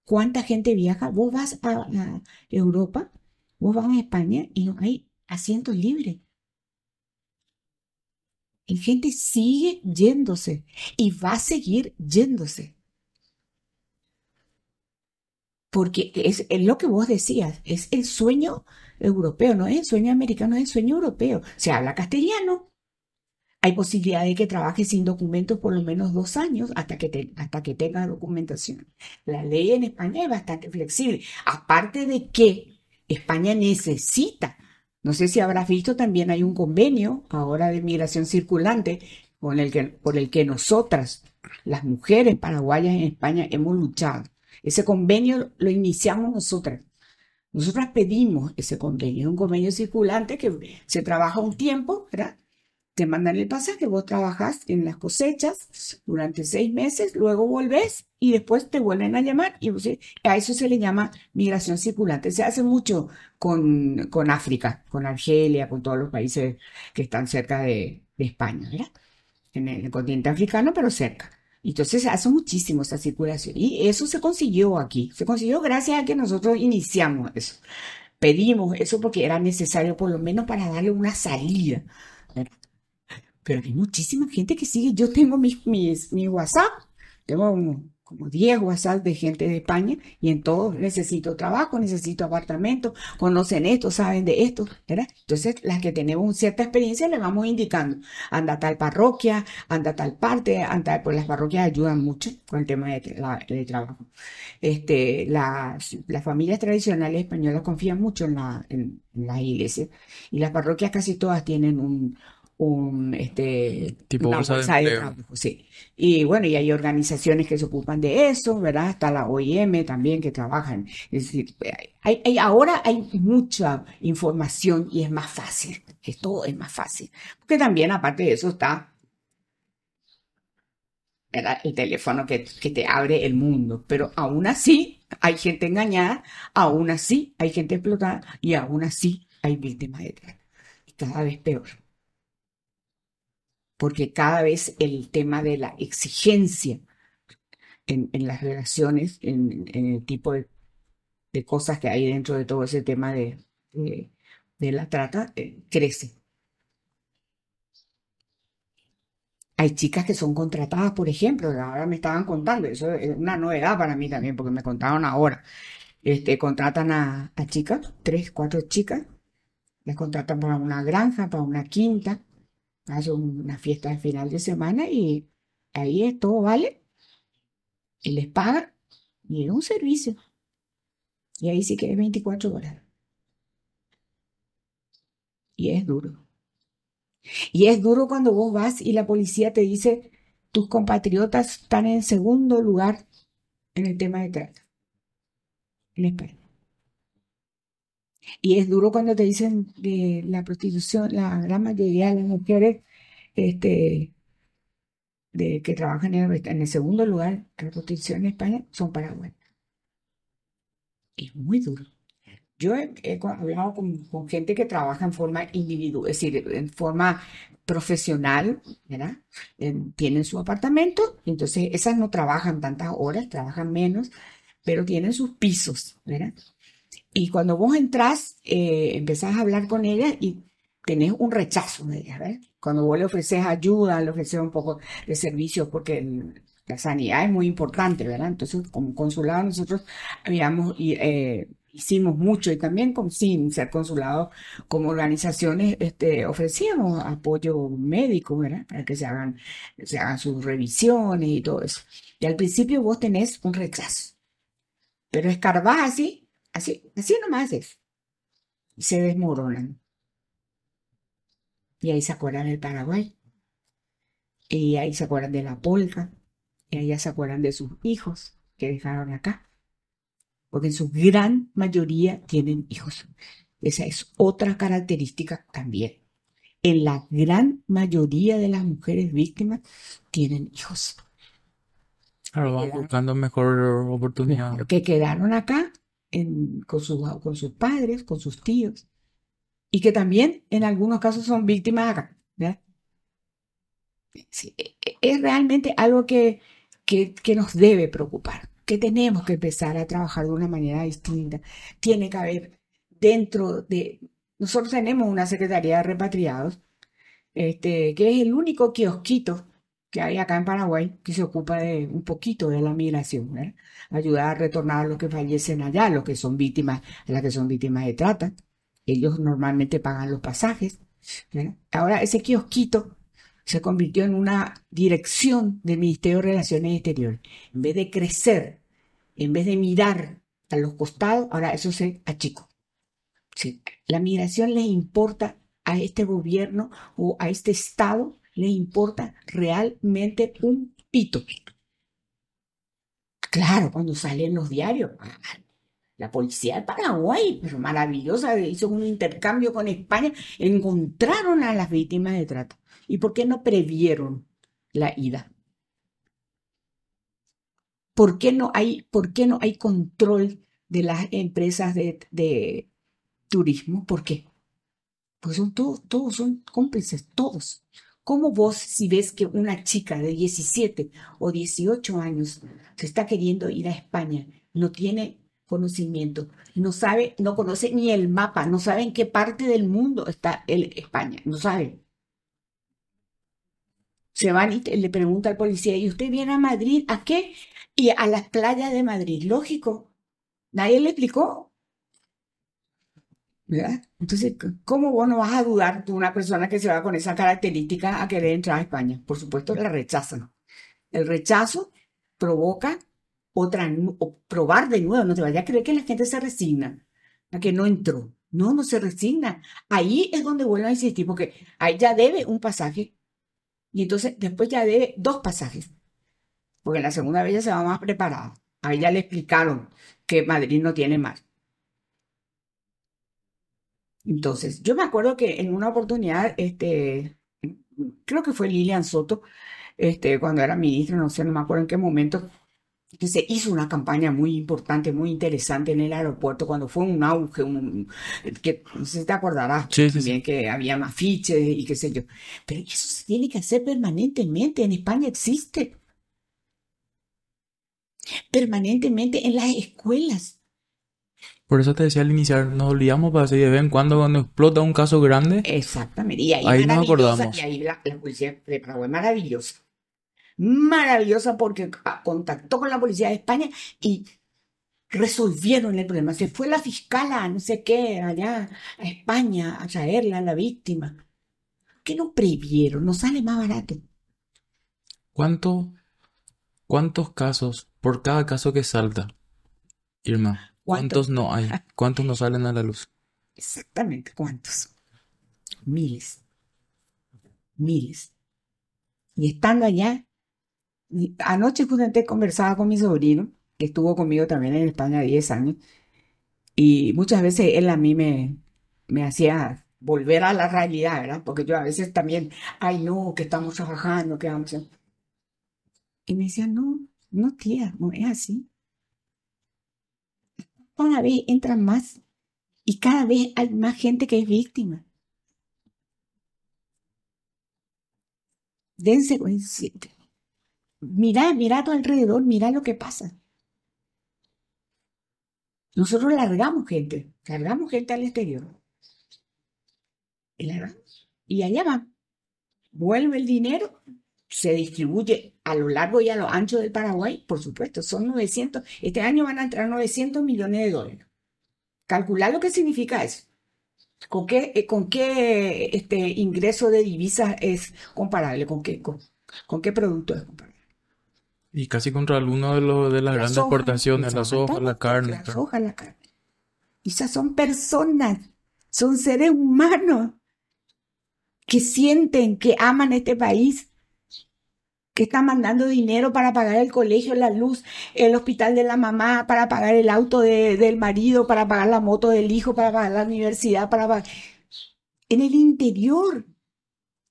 Speaker 2: ¿Cuánta gente viaja? Vos vas a Europa, vos vas a España y no hay asientos libres. Y gente sigue yéndose y va a seguir yéndose. Porque es lo que vos decías, es el sueño europeo, no es el sueño americano, es el sueño europeo. Se habla castellano, hay posibilidad de que trabajes sin documentos por lo menos 2 años hasta que tengas documentación. La ley en España es bastante flexible. Aparte de que España necesita, no sé si habrás visto, también hay un convenio ahora de migración circulante por el que nosotras, las mujeres paraguayas en España, hemos luchado. Ese convenio lo iniciamos nosotras. Nosotras pedimos ese convenio, es un convenio circulante que se trabaja un tiempo, ¿verdad? te mandan el pasaje, vos trabajás en las cosechas durante 6 meses, luego volvés y después te vuelven a llamar y a eso se le llama migración circulante. Se hace mucho con África, con Argelia, con todos los países que están cerca de España, ¿verdad? En el continente africano, pero cerca. Entonces se hace muchísimo esa circulación y eso se consiguió aquí. Se consiguió gracias a que nosotros iniciamos eso. Pedimos eso porque era necesario por lo menos para darle una salida. Pero hay muchísima gente que sigue. Yo tengo mi WhatsApp, tengo como 10 WhatsApp de gente de España y en todos necesito trabajo, necesito apartamento, conocen esto, saben de esto, ¿verdad? Entonces, las que tenemos cierta experiencia le vamos indicando, anda a tal parroquia, anda a tal parte, anda, pues las parroquias ayudan mucho con el tema de trabajo. Las familias tradicionales españolas confían mucho en las iglesias y las parroquias casi todas tienen
Speaker 1: Tipo
Speaker 2: una
Speaker 1: bolsa de
Speaker 2: bolsa de
Speaker 1: empleo.
Speaker 2: trabajo, sí. Y bueno, y hay organizaciones que se ocupan de eso, ¿verdad? Está la OIM también que trabajan. Es decir, ahora hay mucha información y es más fácil. Todo es más fácil. Porque también, aparte de eso, está, ¿verdad? El teléfono que te abre el mundo. Pero aún así hay gente engañada, aún así hay gente explotada y aún así hay víctimas de trata. Y cada vez peor. Porque cada vez el tema de la exigencia en las relaciones, en el tipo de cosas que hay dentro de todo ese tema de, de la trata, crece. Hay chicas que son contratadas, por ejemplo, ahora me estaban contando, eso es una novedad para mí también, porque me contaron ahora. Contratan a chicas, 3, 4 chicas, las contratan para una granja, para una quinta, hacen una fiesta de final de semana y ahí es todo vale, y les pagan y es un servicio. Y ahí sí que es 24 horas. Y es duro. Y es duro cuando vos vas y la policía te dice, tus compatriotas están en segundo lugar en el tema de trata en España. Y es duro cuando te dicen que la prostitución, la gran mayoría de las mujeres este, que trabajan en el segundo lugar en la prostitución en España son paraguayas. Es muy duro. Yo he hablado con gente que trabaja en forma individual, es decir, en forma profesional, ¿verdad? Tienen su apartamento, entonces esas no trabajan tantas horas, trabajan menos, pero tienen sus pisos, ¿verdad? Y cuando vos entrás, empezás a hablar con ellas y tenés un rechazo de ellas, ¿verdad? Cuando vos le ofreces ayuda, le ofreces un poco de servicio, porque la sanidad es muy importante, ¿verdad? Entonces, como consulado, nosotros hicimos mucho y también sin ser consulado, como organizaciones, ofrecíamos apoyo médico, ¿verdad? Para que se hagan sus revisiones y todo eso. Y al principio vos tenés un rechazo, pero escarbás así, así, así nomás es, y se desmoronan. Y ahí se acuerdan del Paraguay, y ahí se acuerdan de la polca, y ahí ya se acuerdan de sus hijos que dejaron acá, porque en su gran mayoría tienen hijos. Esa es otra característica también. En la gran mayoría de las mujeres víctimas tienen hijos
Speaker 1: Claro,
Speaker 2: que
Speaker 1: van
Speaker 2: quedaron,
Speaker 1: buscando mejor oportunidad.
Speaker 2: que quedaron acá con sus padres, con sus tíos, y que también en algunos casos son víctimas acá, ¿verdad? Sí, es realmente algo que nos debe preocupar, que tenemos que empezar a trabajar de una manera distinta. Tiene que haber dentro de... Nosotros tenemos una Secretaría de Repatriados, que es el único kiosquito que hay acá en Paraguay que se ocupa de un poquito de la migración, ¿verdad? Ayudar a retornar a los que fallecen allá, los que son víctimas, a las que son víctimas de trata. Ellos normalmente pagan los pasajes, ¿verdad? Ahora ese kiosquito se convirtió en una dirección del Ministerio de Relaciones Exteriores. En vez de crecer, en vez de mirar a los costados, ahora eso se achicó. Sí. La migración les importa a este gobierno o a este Estado, les importa realmente un pito. Claro, cuando salen los diarios, la policía de Paraguay, pero maravillosa, hizo un intercambio con España, encontraron a las víctimas de trata. ¿Y por qué no previeron la ida? Por qué no hay control de las empresas de turismo? ¿Por qué? Pues son todos son cómplices, todos. ¿Cómo vos, si ves que una chica de 17 o 18 años se está queriendo ir a España, no tiene conocimiento, no sabe, no conoce ni el mapa, no sabe en qué parte del mundo está España, no sabe? Se van y le pregunta al policía, ¿y usted viene a Madrid? ¿A qué? Y a las playas de Madrid, lógico. Nadie le explicó, ¿verdad? Entonces, ¿cómo vos no vas a dudar de una persona que se va con esa característica a querer entrar a España? Por supuesto, la rechazan. El rechazo provoca o probar de nuevo. No te vayas a creer que la gente se resigna a que no entró. No, no se resigna. Ahí es donde vuelvo a insistir, porque ahí ya debe un pasaje y entonces después ya debe dos pasajes, porque la segunda vez ya se va más preparada. Ahí ya le explicaron que Madrid no tiene mar. Entonces, yo me acuerdo que en una oportunidad, creo que fue Lilian Soto, cuando era ministra, no sé, no me acuerdo en qué momento, que se hizo una campaña muy importante, muy interesante en el aeropuerto, cuando fue un auge, que no sé si te acordarás
Speaker 1: Sí, sí, sí.
Speaker 2: también que había más afiches y qué sé yo. Pero eso se tiene que hacer permanentemente. En España existe permanentemente en las escuelas.
Speaker 1: Por eso te decía al iniciar, nos olvidamos para así de vez en cuando explota un caso grande,
Speaker 2: Exactamente. Y ahí
Speaker 1: ahí nos
Speaker 2: maravillosa, y
Speaker 1: acordamos.
Speaker 2: ahí la policía de Paraguay maravillosa. Maravillosa porque contactó con la policía de España y resolvieron el problema. Se fue la fiscal a no sé qué, allá a España, a traerla a la víctima. ¿Qué no previeron? Nos sale más barato.
Speaker 1: ¿Cuánto, cuántos casos por cada caso que salta, Irma?
Speaker 2: ¿Cuántos?
Speaker 1: ¿Cuántos no hay? ¿Cuántos no salen a la luz?
Speaker 2: Exactamente, ¿cuántos? Miles, miles. Y estando allá, anoche justamente conversaba con mi sobrino, que estuvo conmigo también en España 10 años, y muchas veces él a mí me hacía volver a la realidad, ¿verdad? Porque yo a veces también, ay no, que estamos trabajando, que vamos a... Y me decía, no, no tía, no es así. Cada vez entran más y cada vez hay más gente que es víctima. Dense, mira a tu alrededor, mira lo que pasa. Nosotros largamos gente al exterior. Y largamos. Y allá va. Vuelve el dinero, se distribuye a lo largo y a lo ancho del Paraguay, por supuesto, son 900. Este año van a entrar 900 millones de dólares. Calcular lo que significa eso. Con qué ingreso de divisas es comparable? ¿Con qué producto es comparable?
Speaker 1: Y casi contra alguno de las
Speaker 2: La
Speaker 1: grandes
Speaker 2: soja,
Speaker 1: exportaciones, la soja, la
Speaker 2: exactamente,
Speaker 1: carne,
Speaker 2: la
Speaker 1: claro.
Speaker 2: soja, la carne. Esas son personas, son seres humanos que sienten, que aman este país, que están mandando dinero para pagar el colegio, la luz, el hospital de la mamá, para pagar el auto del marido, para pagar la moto del hijo, para pagar la universidad, para pagar... En el interior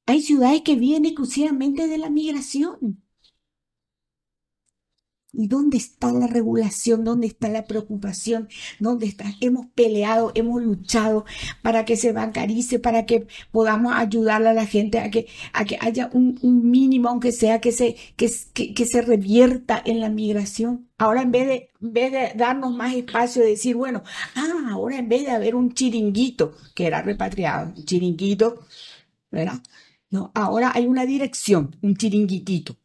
Speaker 2: hay ciudades que viven exclusivamente de la migración. ¿Y dónde está la regulación? ¿Dónde está la preocupación? ¿Dónde está? Hemos peleado, hemos luchado para que se bancarice, para que podamos ayudarle a la gente a que haya un mínimo, aunque sea que se revierta en la migración. Ahora en vez de darnos más espacio de decir, bueno, ahora en vez de haber un chiringuito, que era repatriado, un chiringuito, ¿verdad? No, ahora hay una dirección, un chiringuitito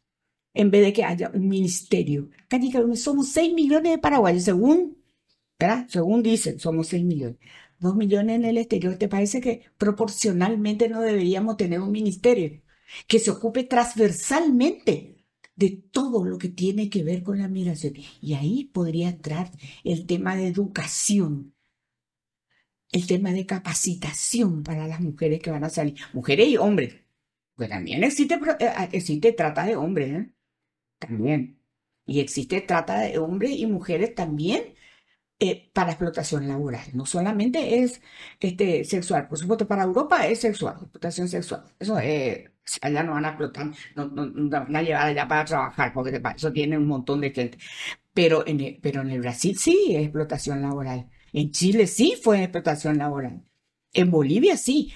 Speaker 2: en vez de que haya un ministerio. Acá somos 6 millones de paraguayos, según, ¿verdad? Según dicen, somos 6 millones. 2 millones en el exterior. ¿Te parece que proporcionalmente no deberíamos tener un ministerio que se ocupe transversalmente de todo lo que tiene que ver con la migración? Y ahí podría entrar el tema de educación, el tema de capacitación para las mujeres que van a salir, mujeres y hombres. Pues también existe trata de hombres, ¿eh? También. Y existe trata de hombres y mujeres también para explotación laboral. No solamente es sexual, por supuesto, para Europa es sexual, explotación sexual. Eso es Allá no van a explotar, no van a llevar allá para trabajar, porque para eso tienen un montón de gente. Pero en el Brasil sí es explotación laboral. En Chile sí fue explotación laboral. En Bolivia sí.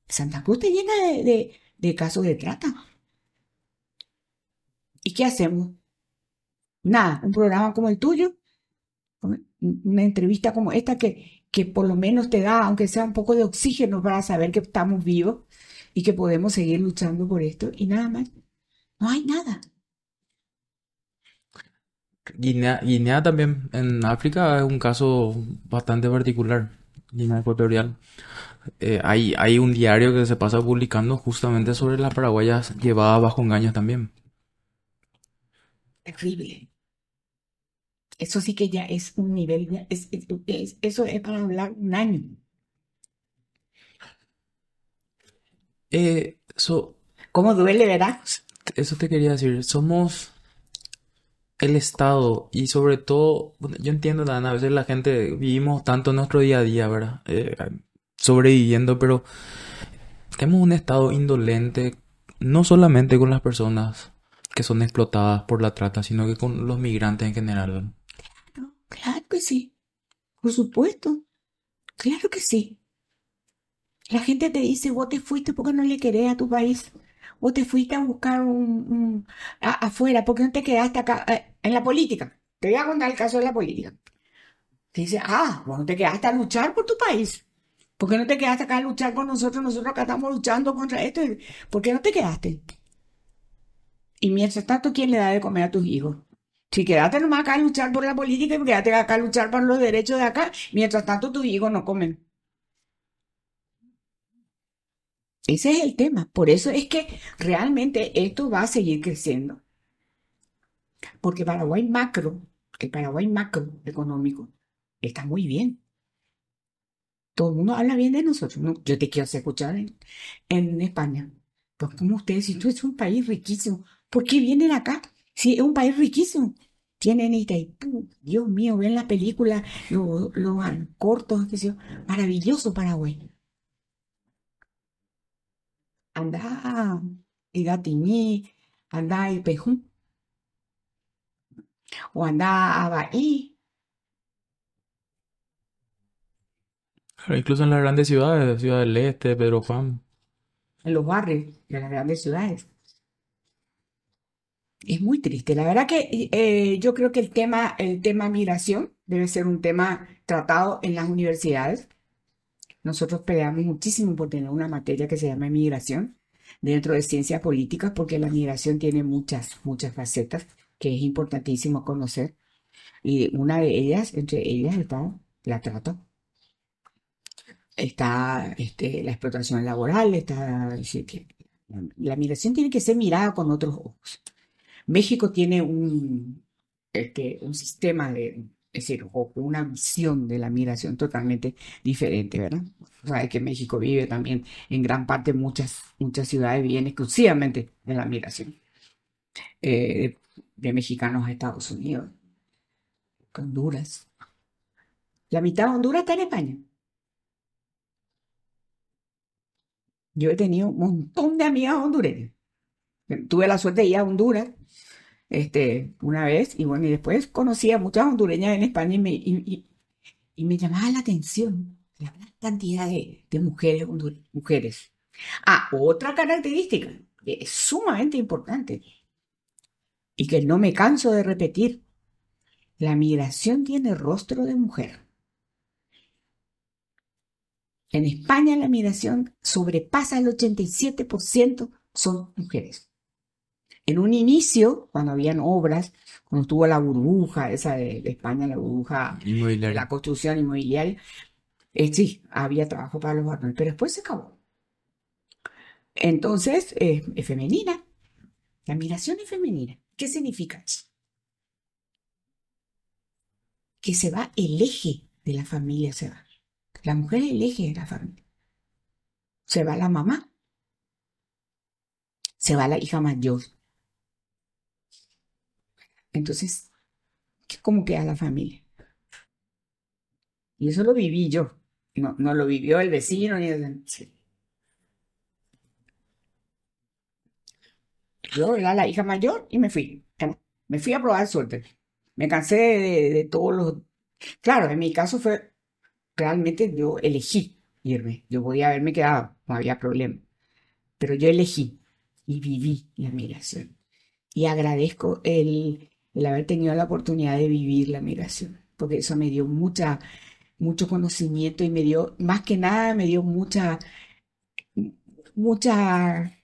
Speaker 2: Santa Cruz está llena de casos de trata. ¿Y qué hacemos? Nada, un programa como el tuyo, una entrevista como esta que por lo menos te da, aunque sea un poco de oxígeno para saber que estamos vivos y que podemos seguir luchando por esto y nada más. No hay nada.
Speaker 1: Guinea también, en África, es un caso bastante particular. Guinea Ecuatorial. Hay un diario que se pasa publicando justamente sobre las paraguayas llevadas bajo engaños también.
Speaker 2: Terrible. Eso sí que ya es un nivel, eso es para hablar un año.
Speaker 1: Eh, eso,
Speaker 2: ¿Cómo duele, verdad?
Speaker 1: eso te quería decir. Somos el Estado y sobre todo, bueno, yo entiendo, Dan, a veces la gente vivimos tanto en nuestro día a día, ¿verdad? Sobreviviendo, pero tenemos un Estado indolente, no solamente con las personas que son explotadas por la trata, sino que con los migrantes en general.
Speaker 2: No, claro que sí, por supuesto, claro que sí. La gente te dice, vos te fuiste porque no le querés a tu país. Vos te fuiste a buscar afuera, porque no te quedaste acá en la política. Te voy a contar el caso de la política. Te dice, vos no te quedaste a luchar por tu país. ¿Por qué no te quedaste acá a luchar con nosotros? Nosotros acá estamos luchando contra esto. ¿Por qué no te quedaste? Y mientras tanto, ¿quién le da de comer a tus hijos? Si quedaste nomás acá a luchar por la política y quedaste acá a luchar por los derechos de acá, mientras tanto tus hijos no comen. Ese es el tema. Por eso es que realmente esto va a seguir creciendo. Porque Paraguay macro, el Paraguay macro económico, está muy bien. Todo el mundo habla bien de nosotros. No, yo te quiero hacer escuchar en España. Pues como ustedes, si esto es un país riquísimo, ¿por qué vienen acá? Si es un país riquísimo. Tienen Itaipú, Dios mío, ven la película, los cortos, qué sé yo. Maravilloso Paraguay. Anda y Gatiñí, anda y Pejú, o anda a Bahí,
Speaker 1: Claro, incluso en las grandes ciudades, Ciudad del Este, Pedro Juan.
Speaker 2: en los barrios de las grandes ciudades. Es muy triste. La verdad que yo creo que el tema migración debe ser un tema tratado en las universidades. Nosotros peleamos muchísimo por tener una materia que se llama migración dentro de ciencias políticas, porque la migración tiene muchas, muchas facetas que es importantísimo conocer. Y una de ellas, entre ellas está la trata, está la explotación laboral, está, es decir, que la migración tiene que ser mirada con otros ojos. México tiene un sistema es decir, o una visión de la migración totalmente diferente, ¿verdad? Sabes que México vive también, en gran parte, muchas ciudades viven exclusivamente de la migración de mexicanos a Estados Unidos, Honduras. La mitad de Honduras está en España. Yo he tenido un montón de amigas hondureñas. Tuve la suerte de ir a Honduras una vez y bueno, y después conocí a muchas hondureñas en España y me llamaba la atención la gran cantidad de mujeres mujeres. Otra característica que es sumamente importante y que no me canso de repetir, la migración tiene rostro de mujer. En España la migración sobrepasa el 87% son mujeres. En un inicio, cuando habían obras, cuando estuvo la burbuja esa de España, la burbuja de la
Speaker 1: Inmobiliaria.
Speaker 2: construcción inmobiliaria, sí, había trabajo para los varones, pero después se acabó. Entonces, es femenina. La migración es femenina. ¿Qué significa eso? Que se va el eje de la familia, se va. La mujer es el eje de la familia. Se va la mamá, se va la hija mayor. Entonces, ¿cómo queda la familia? Y eso lo viví yo. No lo vivió el vecino ni el... Sí. Yo era la hija mayor y me fui. Me fui a probar suerte. Me cansé de todos los... Claro, en mi caso fue realmente yo elegí irme. Yo podía haberme quedado, no había problema. Pero yo elegí y viví la migración. Y agradezco el haber tenido la oportunidad de vivir la migración, porque eso me dio mucho conocimiento y me dio, más que nada, me dio mucha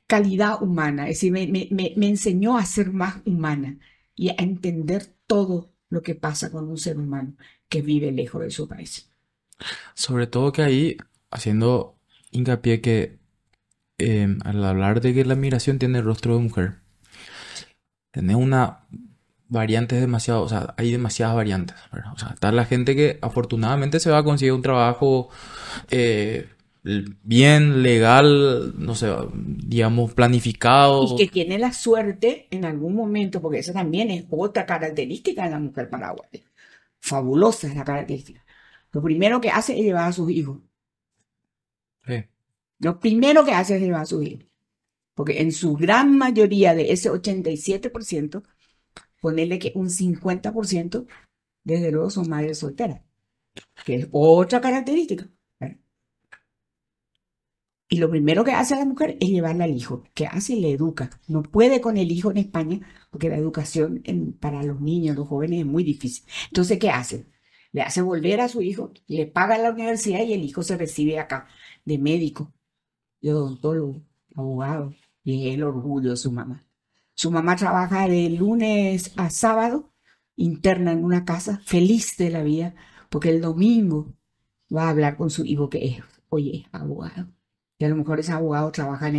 Speaker 2: calidad humana. Es decir, me enseñó a ser más humana y a entender todo lo que pasa con un ser humano que vive lejos de su país.
Speaker 1: Sobre todo que ahí, haciendo hincapié que al hablar de que la migración tiene rostro de mujer, tenés una variante demasiado, o sea, hay demasiadas variantes, ¿verdad? O sea, está la gente que afortunadamente se va a conseguir un trabajo eh, bien, legal, no sé, digamos,
Speaker 2: Y
Speaker 1: planificado.
Speaker 2: que tiene la suerte en algún momento, porque esa también es otra característica de la mujer paraguaya. Fabulosa es la característica. Lo primero que hace es llevar a sus hijos.
Speaker 1: Sí.
Speaker 2: Lo primero que hace es llevar a sus hijos. Porque en su gran mayoría de ese 87%, ponerle que un 50%, desde luego son madres solteras, que es otra característica. ¿Verdad? Y lo primero que hace la mujer es llevarla al hijo. ¿Qué hace? Le educa. No puede con el hijo en España porque la educación para los niños, los jóvenes es muy difícil. Entonces, ¿qué hace? Le hace volver a su hijo, le paga la universidad y el hijo se recibe acá de médico, de odontólogo, abogado. Y es el orgullo de su mamá. Su mamá trabaja de lunes a sábado, interna en una casa, feliz de la vida, porque el domingo va a hablar con su hijo que es, oye, es abogado. Y a lo mejor ese abogado trabaja en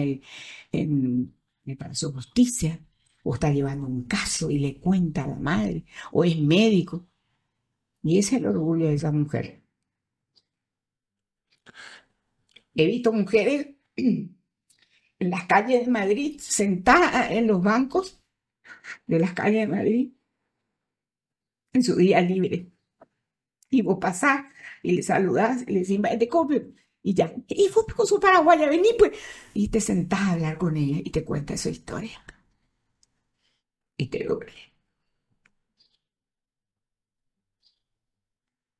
Speaker 2: el Palacio de Justicia, o está llevando un caso y le cuenta a la madre, o es médico. Y ese es el orgullo de esa mujer. He visto mujeres en las calles de Madrid, sentadas en los bancos de las calles de Madrid, en su día libre. Y vos pasás y le saludás y le decís, te copio. Y ya, y vos con su paraguaya, vení pues. Y te sentás a hablar con ella y te cuenta su historia. Y te duele.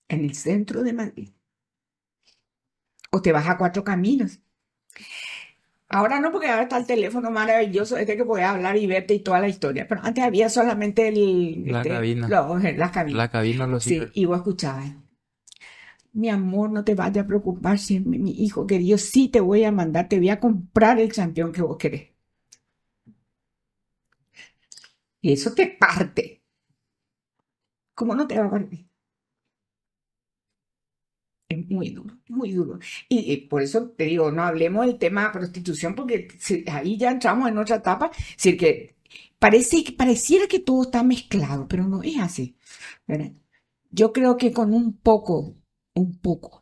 Speaker 2: En el centro de Madrid. O te vas a Cuatro Caminos. Ahora no, porque ahora está el teléfono maravilloso, este que puedes hablar y verte y toda la historia. Pero antes había solamente
Speaker 1: La cabina.
Speaker 2: las cabinas.
Speaker 1: La cabina lo
Speaker 2: Sí,
Speaker 1: sigue.
Speaker 2: y vos escuchabas. Mi amor, no te vayas a preocupar si es mi hijo querido. Sí te voy a mandar, te voy a comprar el campeón que vos querés. Y eso te parte. ¿Cómo no te va a partir? Es muy duro, muy duro. Y por eso te digo, no hablemos del tema de prostitución, porque ahí ya entramos en otra etapa. Es decir, que pareciera que todo está mezclado, pero no es así. ¿Verdad? Yo creo que con un poco,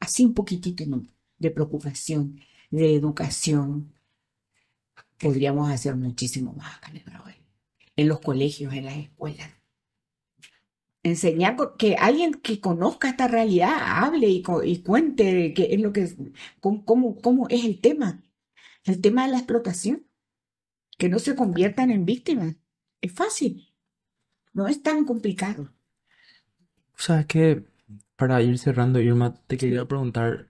Speaker 2: así un poquitito, ¿no?, de preocupación, de educación, podríamos hacer muchísimo más acá en el Paraguay. En los colegios, en las escuelas. Enseñar que alguien que conozca esta realidad hable y cuente qué es lo que cómo es el tema de la explotación, que no se conviertan en víctimas. Es fácil, no es tan complicado.
Speaker 1: O sea, que para ir cerrando, Irma, te quería
Speaker 2: Sí,
Speaker 1: preguntar,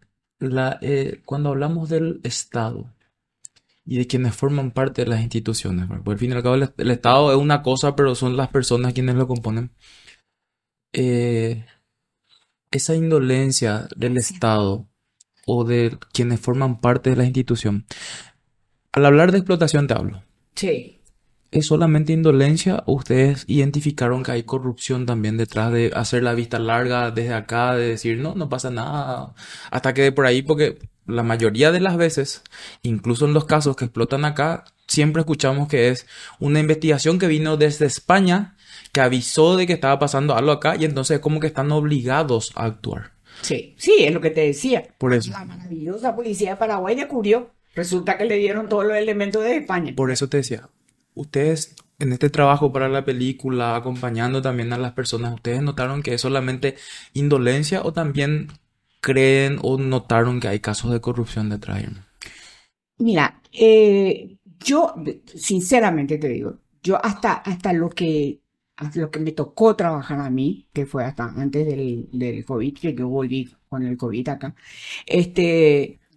Speaker 1: cuando hablamos del Estado y de quienes forman parte de las instituciones, ¿verdad? Porque al fin y al cabo el Estado es una cosa, pero son las personas quienes lo componen. Eh, esa indolencia del
Speaker 2: gracias.
Speaker 1: Estado o de quienes forman parte de la institución, al hablar de explotación te hablo.
Speaker 2: Sí.
Speaker 1: ¿Es solamente indolencia o ustedes identificaron que hay corrupción también detrás de hacer la vista larga desde acá, de decir no, no pasa nada, hasta que de por ahí, porque la mayoría de las veces, incluso en los casos que explotan acá, siempre escuchamos que es una investigación que vino desde España, que avisó de que estaba pasando algo acá y entonces como que están obligados a actuar.
Speaker 2: Sí, sí, es lo que te decía.
Speaker 1: Por eso,
Speaker 2: La maravillosa policía de Paraguay descubrió. Resulta que le dieron todos los elementos de España.
Speaker 1: por eso te decía, ustedes en este trabajo para la película, acompañando también a las personas, ¿ustedes notaron que es solamente indolencia o también creen o notaron que hay casos de corrupción detrás?
Speaker 2: Mira, yo sinceramente te digo, Yo hasta lo que me tocó trabajar a mí, que fue hasta antes del COVID, que yo volví con el COVID acá,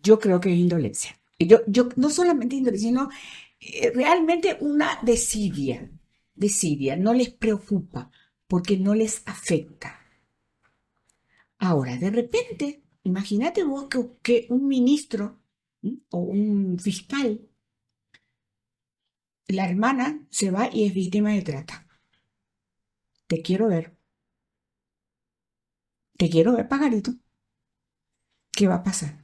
Speaker 2: yo creo que es indolencia. Yo no solamente indolencia, sino realmente una desidia, no les preocupa, porque no les afecta. Ahora, de repente, imagínate vos que un ministro, ¿m? O un fiscal, la hermana se va y es víctima de trata. Te quiero ver, te quiero ver, pajarito. ¿Qué va a pasar?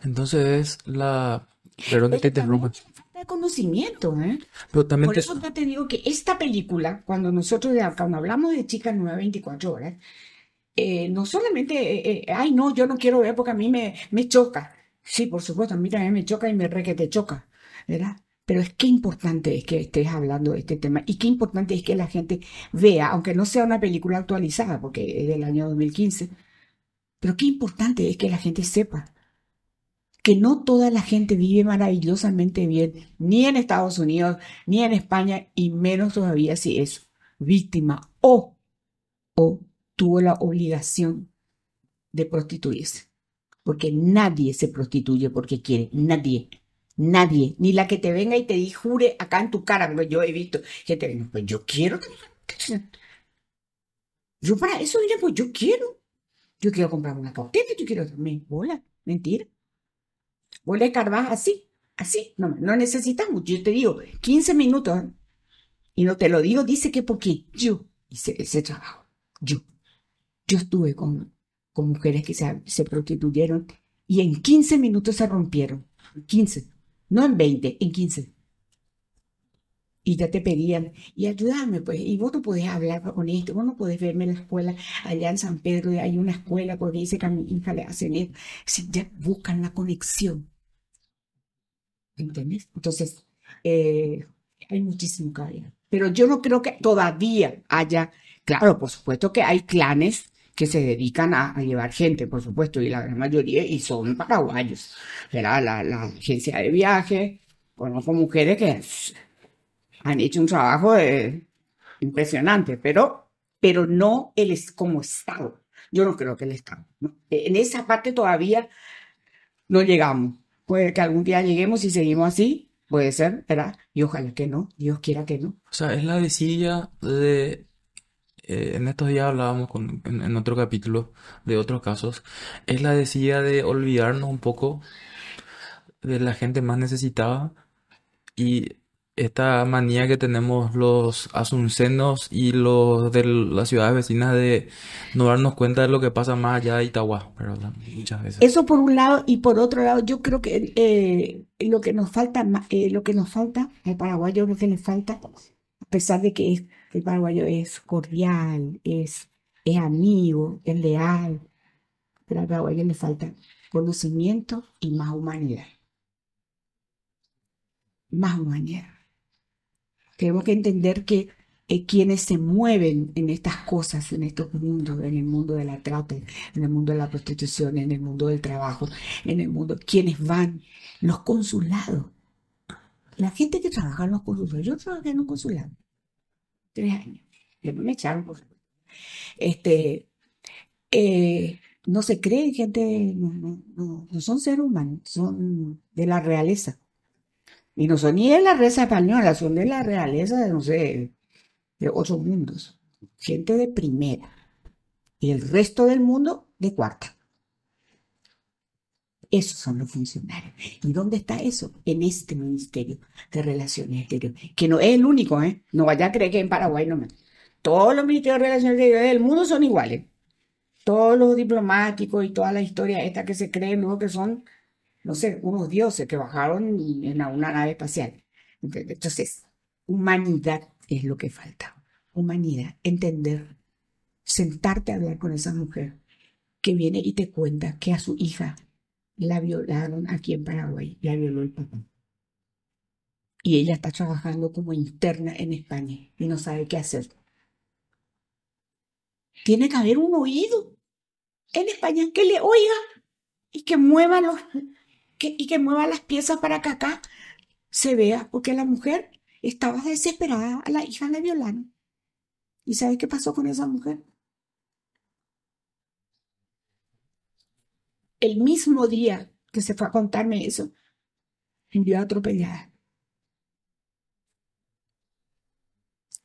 Speaker 1: Entonces, perdón que te
Speaker 2: Eso también
Speaker 1: interrumpa,
Speaker 2: es falta de conocimiento, ¿eh?
Speaker 1: pero también
Speaker 2: Por
Speaker 1: te...
Speaker 2: eso yo te digo que esta película, cuando hablamos de Chicas Nueva 24 horas, no solamente, ay, no, yo no quiero ver porque a mí me choca. Sí, por supuesto, a mí también me choca y me re que te choca, ¿verdad? Pero es qué importante es que estés hablando de este tema y qué importante es que la gente vea, aunque no sea una película actualizada, porque es del año 2015, pero qué importante es que la gente sepa que no toda la gente vive maravillosamente bien, ni en Estados Unidos, ni en España, y menos todavía si es víctima o tuvo la obligación de prostituirse. Porque nadie se prostituye porque quiere, nadie. Nadie, ni la que te venga y te jure acá en tu cara, porque yo he visto gente que dice, pues yo quiero, yo para eso, mira, pues yo quiero comprar una cautela, yo quiero dormir, bola, mentira. Vos le escarbás así, no necesitas mucho, yo te digo, 15 minutos, ¿eh? Y no te lo digo, dice que porque yo hice ese trabajo, yo. Yo estuve con mujeres que se prostituyeron y en 15 minutos se rompieron. 15, no en 20, en 15. Y ya te pedían, y ayúdame, pues, y vos no podés hablar con esto, vos no podés verme en la escuela, allá en San Pedro hay una escuela porque dice que a mi hija le hacen eso. Si ya buscan la conexión, ¿entendés? Entonces, eh, hay muchísimo que hablar. Pero yo no creo que todavía haya, claro, por supuesto que hay clanes que se dedican a llevar gente, por supuesto, y la gran mayoría, y son paraguayos. ¿Verdad? La agencia de viaje, conozco mujeres que han hecho un trabajo impresionante, pero no como Estado. Yo no creo que el Estado, ¿no? En esa parte todavía no llegamos. Puede que algún día lleguemos y seguimos así, puede ser, ¿verdad? Y ojalá que no, Dios quiera que no.
Speaker 1: O sea, es la desidia de... en estos días hablábamos en otro capítulo de otros casos. Es la desidia de olvidarnos un poco de la gente más necesitada y esta manía que tenemos los asuncenos y los de las ciudades vecinas de no darnos cuenta de lo que pasa más allá de Itagua, ¿verdad? Muchas veces.
Speaker 2: Eso por un lado, y por otro lado, yo creo que lo que nos falta al paraguayo, lo que le falta, a pesar de que el paraguayo es cordial, es amigo, es leal, pero al paraguayo le falta conocimiento y más humanidad. Más humanidad. Tenemos que entender que quienes se mueven en estas cosas, en estos mundos, en el mundo de la trata, en el mundo de la prostitución, en el mundo del trabajo, en el mundo, quienes van, los consulados, la gente que trabaja en los consulados. Yo trabajé en un consulado 3 años, después me echaron por supuesto. Este, no se creen gente, no son seres humanos, son de la realeza. Y no son ni de la realeza española, son de la realeza de, no sé, de otros mundos. Gente de primera. Y el resto del mundo de cuarta. Esos son los funcionarios. ¿Y dónde está eso? En este Ministerio de Relaciones Exteriores. Que no es el único, ¿eh? No vaya a creer que en Paraguay no me. Todos los ministerios de Relaciones Exteriores del mundo son iguales. Todos los diplomáticos y toda la historia esta que se cree, ¿no? Que son, no sé, unos dioses que bajaron en una nave espacial. Entonces, humanidad es lo que falta. Humanidad, entender, sentarte a hablar con esa mujer que viene y te cuenta que a su hija la violaron aquí en Paraguay, la violó el papá. Y ella está trabajando como interna en España y no sabe qué hacer. Tiene que haber un oído en España que le oiga y que mueva y que mueva las piezas para que acá se vea, porque la mujer Estaba desesperada, a la hija la violaron. ¿Y sabes qué pasó con esa mujer? El mismo día que se fue a contarme eso, murió atropellada.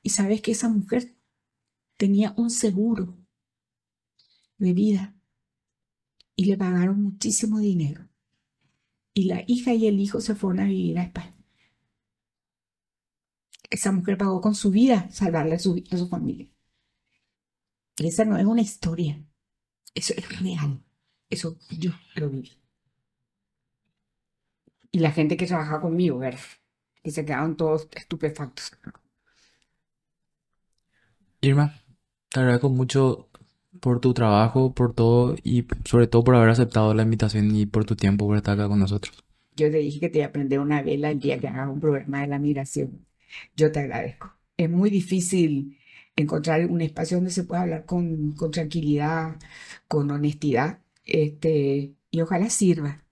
Speaker 2: Y sabes que esa mujer tenía un seguro de vida y le pagaron muchísimo dinero. Y la hija y el hijo se fueron a vivir a España. Esa mujer pagó con su vida salvarle a su familia. Y esa no es una historia, eso es real. Eso yo lo viví. Y la gente que trabajaba conmigo, ¿verdad? Que se quedaron todos estupefactos.
Speaker 1: Irma, te agradezco mucho por tu trabajo, por todo y sobre todo por haber aceptado la invitación y por tu tiempo por estar acá con nosotros.
Speaker 2: Yo te dije que te iba a prender una vela el día que hagas un programa de la migración. Yo te agradezco. Es muy difícil encontrar un espacio donde se pueda hablar con tranquilidad, con honestidad, y ojalá sirva.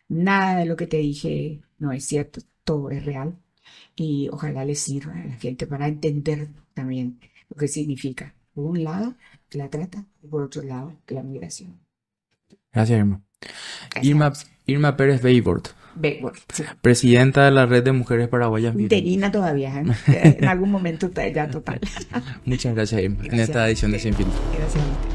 Speaker 2: Nada de lo que te dije no es cierto, todo es real y ojalá le sirva a la gente para entender también lo que significa, por un lado, la trata y por otro lado, la migración.
Speaker 1: Gracias, Irma.
Speaker 2: Gracias a vos.
Speaker 1: Irma Pérez Beibort,
Speaker 2: Bueno, sí.
Speaker 1: presidenta de la Red de Mujeres Paraguayas Migrantes.
Speaker 2: Interina todavía, ¿eh? En algún momento está ya total.
Speaker 1: Muchas gracias, Irma, en
Speaker 2: Gracias.
Speaker 1: esta edición de Sin Filtro.
Speaker 2: Gracias a usted.